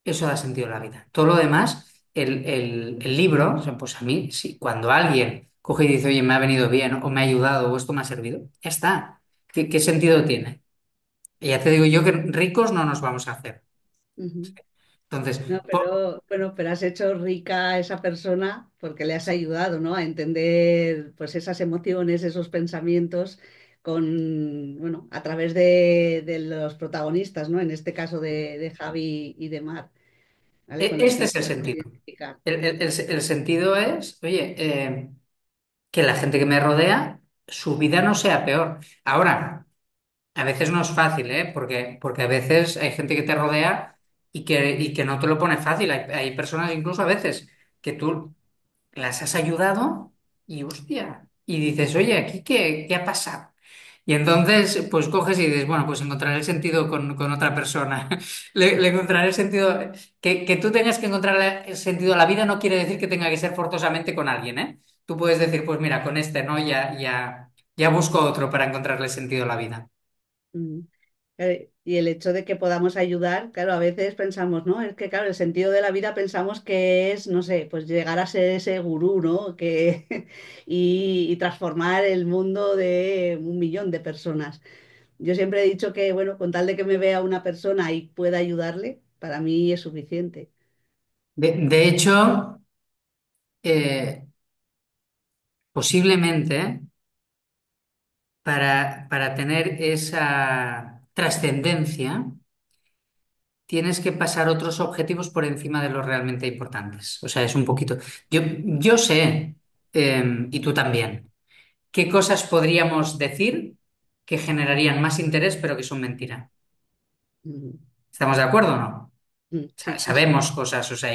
Eso da sentido a la vida. Todo lo demás, el libro, o sea, pues a mí, sí, cuando alguien coge y dice, oye, me ha venido bien, o me ha ayudado, o esto me ha servido, ya está. ¿Qué sentido tiene? Y ya te digo yo que ricos no nos vamos a hacer. Ujú. Entonces, No, pero bueno, pero has hecho rica a esa persona porque le has ayudado, ¿no? A entender pues esas emociones, esos pensamientos con, bueno, a través de los protagonistas, ¿no? En este caso de Javi y de Mar, ¿vale? Con los que Este es nos el podemos sentido. identificar. El sentido es, oye, que la gente que me rodea, su vida no sea peor. Ahora, a veces no es fácil, ¿eh? Porque a veces hay gente que te rodea y que no te lo pone fácil. Hay personas incluso a veces que tú las has ayudado y hostia, y dices, oye, ¿aquí qué ha pasado? Y entonces, pues coges y dices, bueno, pues encontraré el sentido con otra persona. Le encontraré el sentido. Que tú tengas que encontrar el sentido a la vida no quiere decir que tenga que ser forzosamente con alguien, ¿eh? Tú puedes decir, pues mira, con este, ¿no? Ya busco otro para encontrarle sentido a la vida. Mm. Y el hecho de que podamos ayudar, claro, a veces pensamos, ¿no? Es que, claro, el sentido de la vida pensamos que es, no sé, pues llegar a ser ese gurú, ¿no? Y transformar el mundo de 1 millón de personas. Yo siempre he dicho que, bueno, con tal de que me vea una persona y pueda ayudarle, para mí es suficiente. De hecho, eh, posiblemente para tener esa trascendencia, tienes que pasar otros objetivos por encima de los realmente importantes. O sea, es un poquito. Yo sé, y tú también, qué cosas podríamos decir que generarían más interés, pero que son mentira. ujú, ¿Estamos de acuerdo o no? sí, sí, sí. Sabemos cosas, o sea,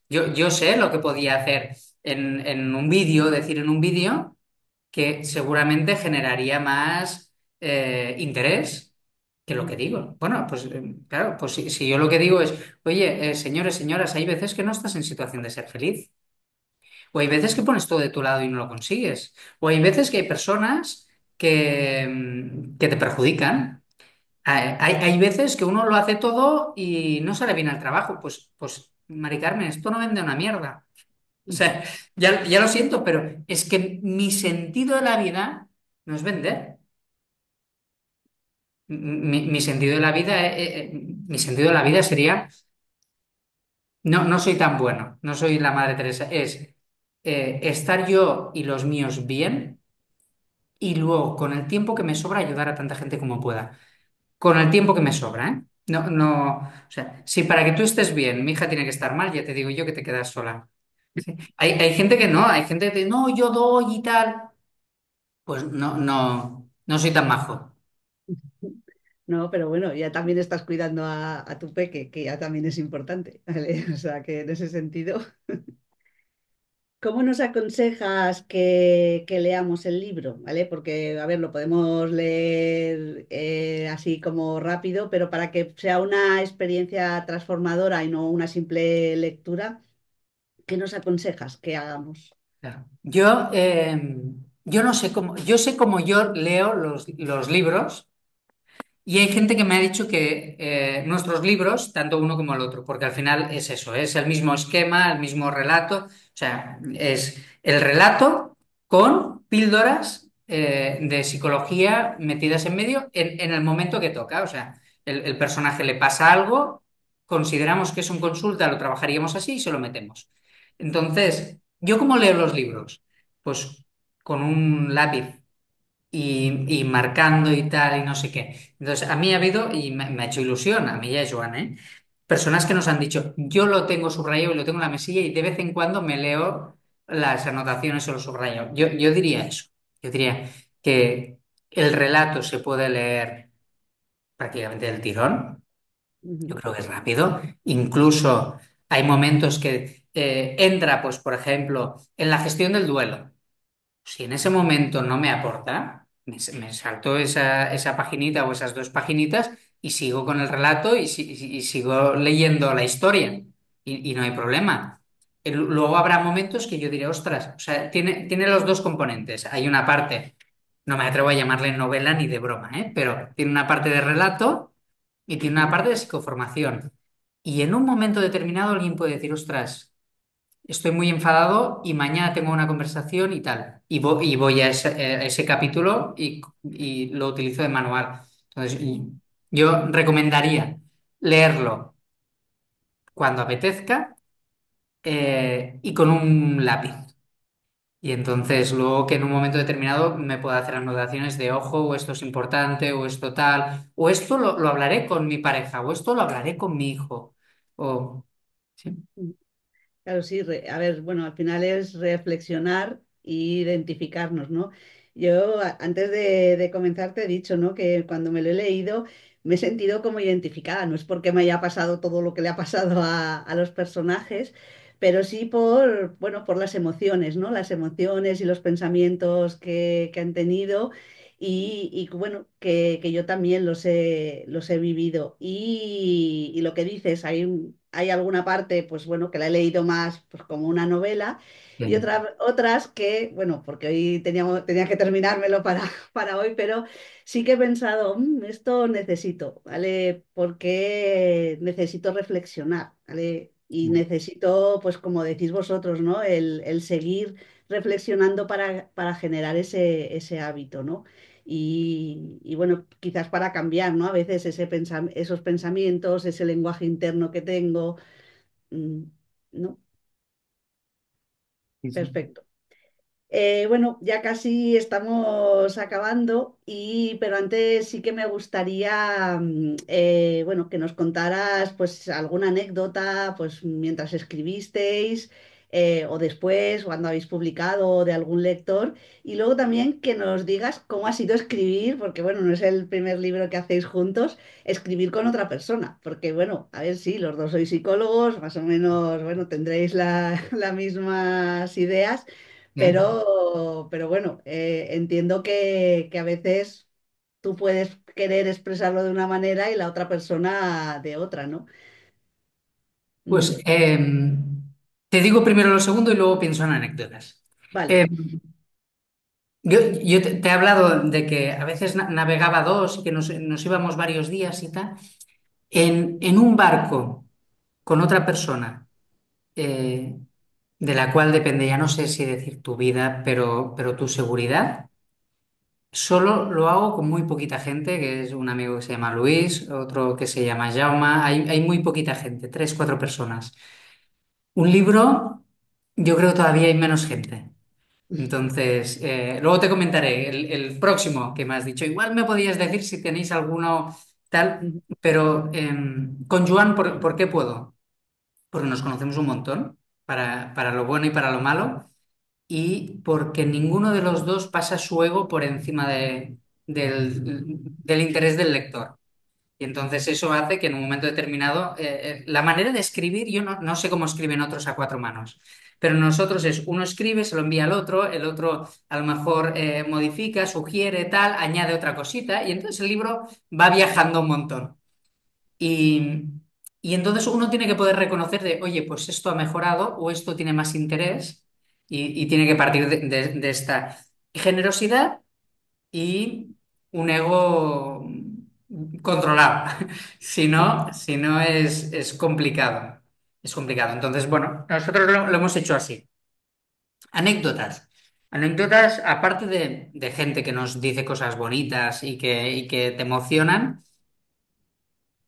yo sé lo que podía hacer en un vídeo, decir en un vídeo que seguramente generaría más interés que lo que Ujú, digo. Bueno, pues claro, pues si yo lo que digo es, oye, señores, señoras, hay veces que no estás en situación de ser feliz, o hay veces que pones todo de tu lado y no lo consigues, o hay veces que hay personas que te perjudican. Hay veces que uno lo hace todo y no sale bien al trabajo. Pues, Mari Carmen, esto no vende una mierda. O ujú. sea, ya lo siento, pero es que mi sentido de la vida no es vender. Mi sentido de la vida, mi sentido de la vida sería, no soy tan bueno, no soy la Madre Teresa, es estar yo y los míos bien y luego con el tiempo que me sobra ayudar a tanta gente como pueda. Con el tiempo que me sobra, ¿eh? No, o sea, si para que tú estés bien, mi hija tiene que estar mal, ya te digo yo que te quedas sola. Sí. Hay gente que no, hay gente que dice, no, yo doy y tal. Pues no soy tan majo. No, pero bueno, ya también estás cuidando a tu peque, que ya también es importante, ¿vale? O sea, que en ese sentido, ¿cómo nos aconsejas que leamos el libro? ¿Vale? Porque, a ver, lo podemos leer así como rápido, pero para que sea una experiencia transformadora y no una simple lectura, ¿qué nos aconsejas que hagamos? Claro. Yo no sé cómo, yo sé cómo yo leo los libros. Y hay gente que me ha dicho que nuestros libros, tanto uno como el otro, porque al final es eso, es el mismo esquema, el mismo relato, o sea, es el relato con píldoras de psicología metidas en medio en el momento que toca, o sea, el personaje le pasa algo, consideramos que es un consulta, lo trabajaríamos así y se lo metemos. Entonces, ¿yo cómo leo los libros? Pues con un lápiz y marcando y tal y no sé qué. Entonces, a mí ha habido, y me ha hecho ilusión, a mí y a Joan, personas que nos han dicho, yo lo tengo subrayado y lo tengo en la mesilla y de vez en cuando me leo las anotaciones o los subrayo. Yo diría eso. Yo diría que el relato se puede leer prácticamente del tirón. Yo Ujú, creo que es rápido. Incluso hay momentos que entra, pues, por ejemplo, en la gestión del duelo. Si en ese momento no me aporta, me salto esa paginita o esas dos paginitas y sigo con el relato y sigo leyendo la historia y no hay problema. Luego habrá momentos que yo diré, ostras, o sea, tiene los dos componentes. Hay una parte, no me atrevo a llamarle novela ni de broma, pero tiene una parte de relato y tiene una ujú, parte de psicoformación. Y en un momento determinado alguien puede decir, ostras, estoy muy enfadado y mañana tengo una conversación y tal. Y voy a ese capítulo y lo utilizo de manual. Entonces, yo recomendaría leerlo cuando apetezca y con un lápiz. Y entonces luego que en un momento determinado me pueda hacer anotaciones de ojo, o esto es importante, o esto tal, o esto lo hablaré con mi pareja, o esto lo hablaré con mi hijo. O, sí. ujú. Claro, sí, a ver, bueno, al final es reflexionar e identificarnos, ¿no? Yo antes de comenzar te he dicho, ¿no? Que cuando me lo he leído me he sentido como identificada, no es porque me haya pasado todo lo que le ha pasado a los personajes, pero sí por, bueno, por las emociones, ¿no? Las emociones y los pensamientos que han tenido y, bueno, que yo también los he vivido. Y lo que dices, hay alguna parte, pues bueno, que la he leído más pues, como una novela y Bien. otras que, bueno, porque hoy tenía que terminármelo para hoy, pero sí que he pensado, esto necesito, ¿vale? Porque necesito reflexionar, ¿vale? Y necesito, pues como decís vosotros, ¿no? El seguir reflexionando para generar ese hábito, ¿no? Y bueno, quizás para cambiar, ¿no? A veces esos pensamientos, ese lenguaje interno que tengo, mm, ¿no? Sí, sí. Perfecto. Bueno, ya casi estamos acabando, pero antes sí que me gustaría, bueno, que nos contaras pues alguna anécdota, pues mientras escribisteis, o después, cuando habéis publicado de algún lector. Y luego también que nos digas cómo ha sido escribir, porque bueno, no es el primer libro que hacéis juntos, escribir con otra persona. Porque bueno, a ver si los dos sois psicólogos, más o menos, bueno, tendréis las mismas ideas. ¿Eh? Pero bueno, entiendo que a veces tú puedes querer expresarlo de una manera y la otra persona de otra, ¿no? Pues Mm, te digo primero lo segundo y luego pienso en anécdotas. vale. Em, yo te he hablado de que a veces navegaba dos y que nos íbamos varios días y tal. En un barco con otra persona, eh, de la cual depende, ya no sé si decir tu vida, pero tu seguridad, solo lo hago con muy poquita gente, que es un amigo que se llama Luis, otro que se llama Jauma, hay muy poquita gente, tres, cuatro personas. Un libro, yo creo que todavía hay menos gente. Entonces, luego te comentaré el próximo que me has dicho. Igual me podías decir si tenéis alguno tal, Ujú, pero con Joan, ¿por qué puedo? Porque nos conocemos un montón, para lo bueno y para lo malo, y porque ninguno de los dos pasa su ego por encima del interés del lector. Y entonces eso hace que en un momento determinado, la manera de escribir, yo no sé cómo escriben otros a cuatro manos, pero nosotros es, uno escribe, se lo envía al otro, el otro a lo mejor modifica, sugiere, tal, añade otra cosita, y entonces el libro va viajando un montón. Y, y entonces uno tiene que poder reconocer de, oye, pues esto ha mejorado o esto tiene más interés y tiene que partir de esta generosidad y un ego controlado. Si no es complicado. Es complicado. Entonces, bueno, nosotros lo hemos hecho así. Anécdotas. Anécdotas, aparte de gente que nos dice cosas bonitas y que te emocionan,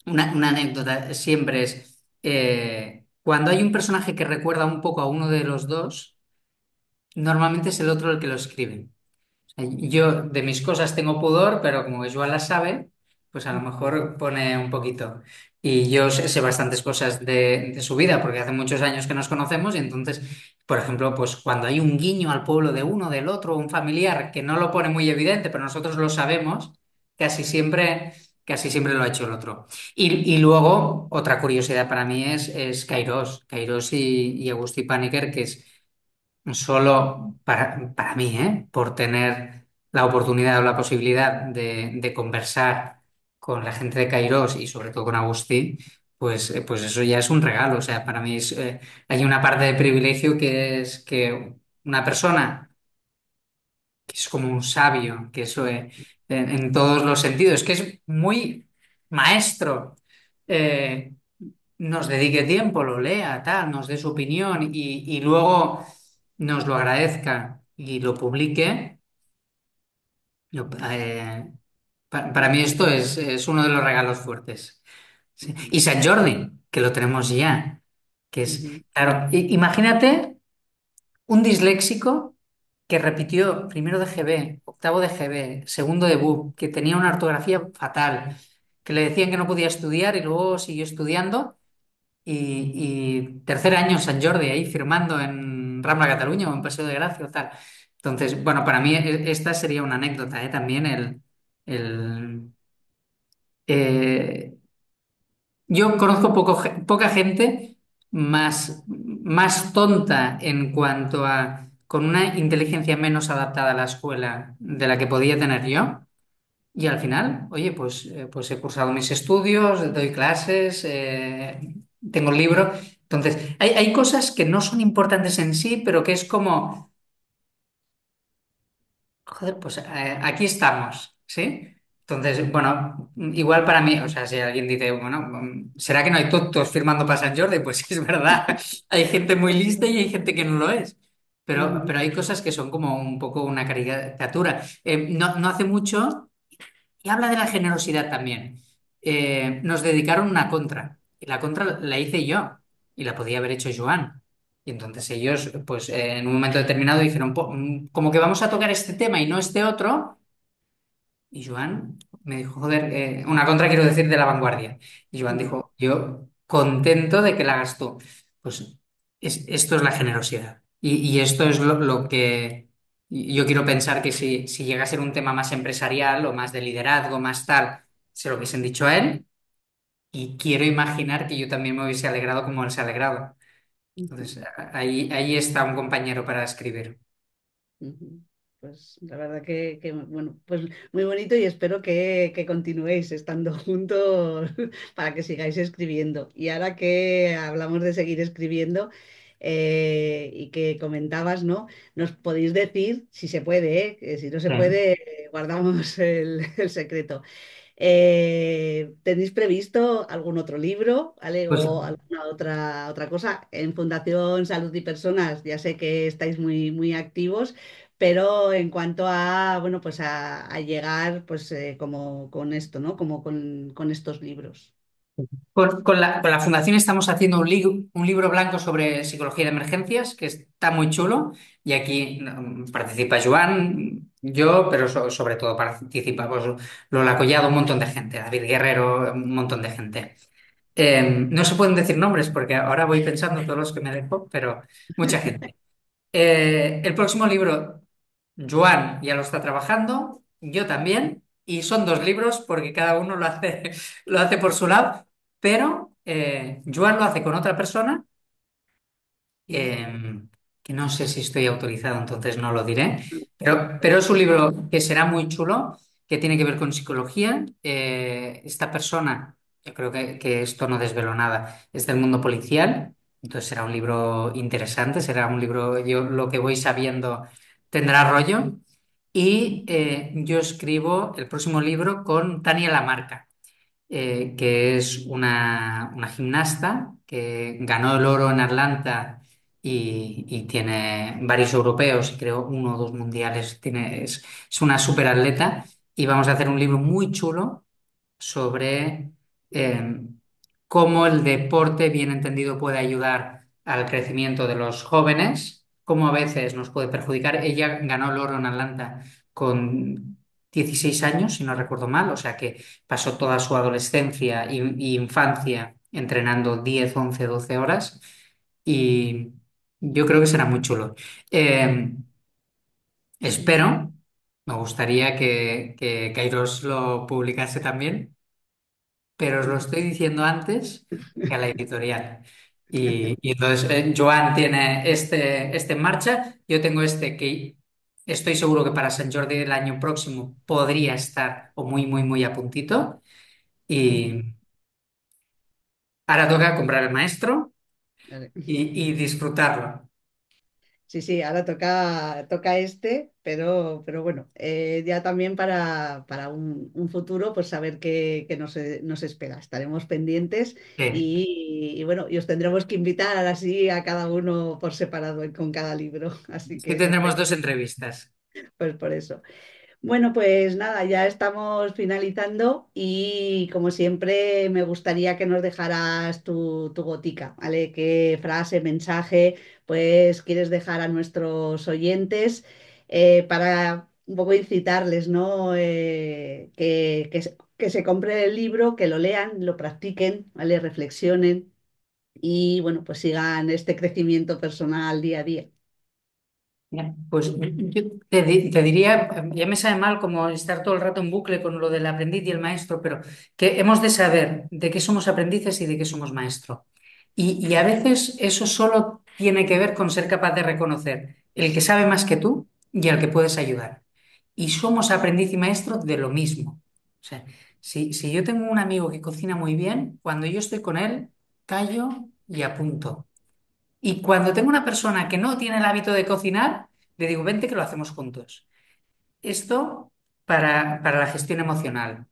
una anécdota siempre es cuando hay un personaje que recuerda un poco a uno de los dos, normalmente es el otro el que lo escribe. Yo de mis cosas tengo pudor, pero como Joan las sabe, pues a lo mejor pone un poquito. Y yo sé bastantes cosas de su vida, porque hace muchos años que nos conocemos, y entonces, por ejemplo, pues cuando hay un guiño al pueblo de uno, del otro, un familiar que no lo pone muy evidente, pero nosotros lo sabemos, casi siempre, casi siempre lo ha hecho el otro. Y luego, otra curiosidad para mí es Kairos, Kairos y Agustí Paniker, que es solo para mí, por tener la oportunidad o la posibilidad de conversar con la gente de Kairos y sobre todo con Agustí, pues eso ya es un regalo. O sea, para mí hay una parte de privilegio que es que una persona que es como un sabio, que eso en todos los sentidos, que es muy maestro, eh, nos dedique tiempo, lo lea, tal, nos dé su opinión y luego nos lo agradezca y lo publique. yo- eh, para mí esto es uno de los regalos fuertes. Sí. ujú, Y San Jordi, que lo tenemos ya, que es, ujú, claro, imagínate un disléxico que repitió primero de GB, octavo de GB, segundo de BUP, que tenía una ortografía fatal, que le decían que no podía estudiar y luego siguió estudiando y tercer año en Sant Jordi, ahí firmando en Rambla Cataluña o en Paseo de Gracia o tal. Entonces, bueno, para mí esta sería una anécdota, también el, eh, yo conozco poca gente más tonta en cuanto a, con una inteligencia menos adaptada a la escuela de la que podía tener yo. Y al final, oye, pues he cursado mis estudios, doy clases, tengo el libro. Entonces, hay cosas que no son importantes en sí, pero que es como, joder, pues aquí estamos, ¿sí? Entonces, bueno, igual para mí, o sea, si alguien dice, bueno, ¿será que no hay tontos firmando para San Jordi? Pues sí, es verdad, hay gente muy lista y hay gente que no lo es. Pero, ujú, pero hay cosas que son como un poco una caricatura. No hace mucho. Y habla de la generosidad también. Nos dedicaron una contra. Y la contra la hice yo. Y la podía haber hecho Joan. Y entonces ellos, pues en un momento determinado dijeron, como que vamos a tocar este tema y no este otro. Y Joan me dijo, joder, una contra quiero decir de la vanguardia. Y Joan ujú, dijo, yo contento de que la hagas tú. Pues esto es la generosidad. Y esto es lo que yo quiero pensar que si llega a ser un tema más empresarial o más de liderazgo, más tal, se lo hubiesen dicho a él. Y quiero imaginar que yo también me hubiese alegrado como él se ha alegrado. Ujú, Entonces, ahí está un compañero para escribir. ujú. Pues la verdad bueno, pues muy bonito y espero que continuéis estando juntos para que sigáis escribiendo. Y ahora que hablamos de seguir escribiendo y que comentabas, ¿no? Nos podéis decir, si se puede, ¿eh? Que si no se Sí. puede, guardamos el secreto. ¿Tenéis previsto algún otro libro, ¿vale? Pues O alguna otra cosa? En Fundación Salud y Personas, ya sé que estáis muy activos, pero en cuanto a, bueno, pues a llegar, pues como con esto, ¿no? Como con estos libros. con la fundación estamos haciendo un libro blanco sobre psicología de emergencias, que está muy chulo, y aquí participa Joan, yo, pero sobre todo participa pues, Lola Collado, un montón de gente, David Guerrero, un montón de gente. No se pueden decir nombres porque ahora voy pensando todos los que me dejo, pero mucha gente. El próximo libro, Joan ya lo está trabajando, yo también, y son dos libros porque cada uno lo hace por su lado, pero Joan lo hace con otra persona Ujú. que no sé si estoy autorizado, entonces no lo diré, pero es un libro que será muy chulo, que tiene que ver con psicología. Esta persona, yo creo que esto no desvelo nada, es del mundo policial, entonces será un libro interesante, será un libro, yo lo que voy sabiendo tendrá rollo. Y yo escribo el próximo libro con Tania Lamarca, que es una gimnasta que ganó el oro en Atlanta y tiene varios europeos y creo uno o dos mundiales. Es una superatleta y vamos a hacer un libro muy chulo sobre eh, cómo el deporte, bien entendido, puede ayudar al crecimiento de los jóvenes, cómo a veces nos puede perjudicar. Ella ganó el oro en Atlanta con 16 años, si no recuerdo mal, o sea que pasó toda su adolescencia y infancia entrenando 10, 11, 12 horas y yo creo que será muy chulo. Eh, espero, me gustaría que Kairos lo publicase también, pero os lo estoy diciendo antes que a la editorial. Y entonces Joan tiene este en marcha, yo tengo este que estoy seguro que para San Jordi del año próximo podría estar o muy a puntito. Y ahora toca comprar el maestro Vale. y disfrutarlo. Sí, sí, ahora toca este, pero bueno, ya también para un futuro, pues saber qué nos espera. Estaremos pendientes Sí, y bueno, y os tendremos que invitar así a cada uno por separado con cada libro. Así sí que tendremos dos entrevistas. pues por eso. Bueno, pues nada, ya estamos finalizando y como siempre me gustaría que nos dejaras tu gotica, ¿vale? ¿Qué frase, mensaje, pues quieres dejar a nuestros oyentes para un poco incitarles, ¿no? Que se compren el libro, que lo lean, lo practiquen, ¿vale? Reflexionen y bueno, pues sigan este crecimiento personal día a día. Ya, pues yo te diría, ya me sabe mal como estar todo el rato en bucle con lo del aprendiz y el maestro, pero que hemos de saber de qué somos aprendices y de qué somos maestro. Y a veces eso solo tiene que ver con ser capaz de reconocer el que sabe más que tú y al que puedes ayudar. Y somos aprendiz y maestro de lo mismo. O sea, si yo tengo un amigo que cocina muy bien, cuando yo estoy con él, callo y apunto. Y cuando tengo una persona que no tiene el hábito de cocinar, le digo, vente que lo hacemos juntos. Esto para la gestión emocional,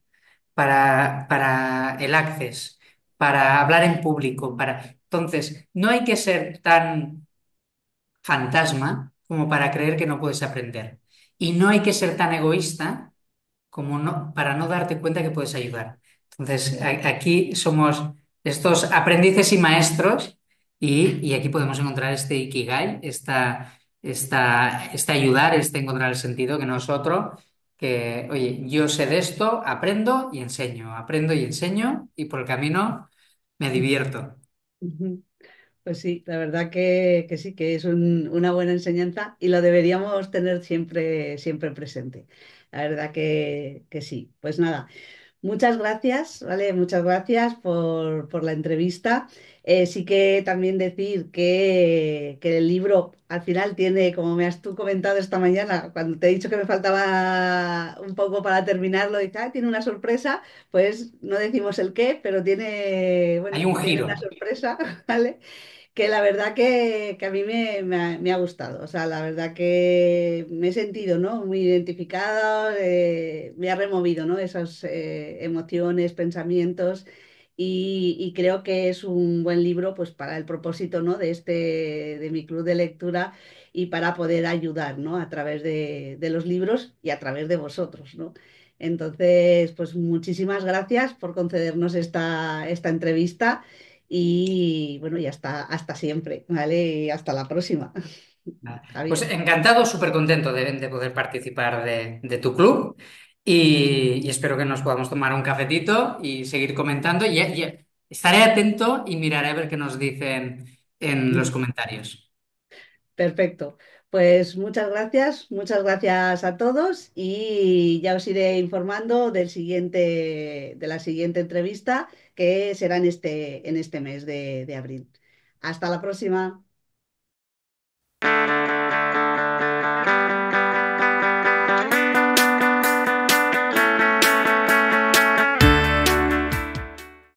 para el access, para hablar en público, para... Entonces, no hay que ser tan fantasma como para creer que no puedes aprender. Y no hay que ser tan egoísta como no, para no darte cuenta que puedes ayudar. Entonces, aquí somos estos aprendices y maestros y aquí podemos encontrar este ikigai, este ayudar, este encontrar el sentido, que no es otro, que, oye, yo sé de esto, aprendo y enseño y por el camino me divierto. Ujú. Pues sí, la verdad que sí, que es una buena enseñanza y lo deberíamos tener siempre, siempre presente. La verdad que sí. Pues nada, muchas gracias, ¿vale? Muchas gracias por la entrevista. Sí que también decir que el libro al final tiene, como me has tú comentado esta mañana, cuando te he dicho que me faltaba un poco para terminarlo, y tal, tiene una sorpresa, pues no decimos el qué, pero tiene, Hay bueno, un tiene una giro. sorpresa, ¿vale? Que la verdad que a mí me ha gustado, o sea, la verdad que me he sentido, ¿no? Muy identificada, me ha removido, ¿no? Esas emociones, pensamientos y creo que es un buen libro pues para el propósito, ¿no? De mi club de lectura y para poder ayudar, ¿no? A través de los libros y a través de vosotros, ¿no? Entonces, pues muchísimas gracias por concedernos esta entrevista. Y bueno, y hasta siempre, ¿vale? Y hasta la próxima, Pues Javier. encantado, súper contento de poder participar de tu club y espero que nos podamos tomar un cafetito y seguir comentando. Y estaré atento y miraré a ver qué nos dicen en los comentarios. Perfecto. Pues muchas gracias a todos y ya os iré informando de la siguiente entrevista que será en este mes de abril. Hasta la próxima.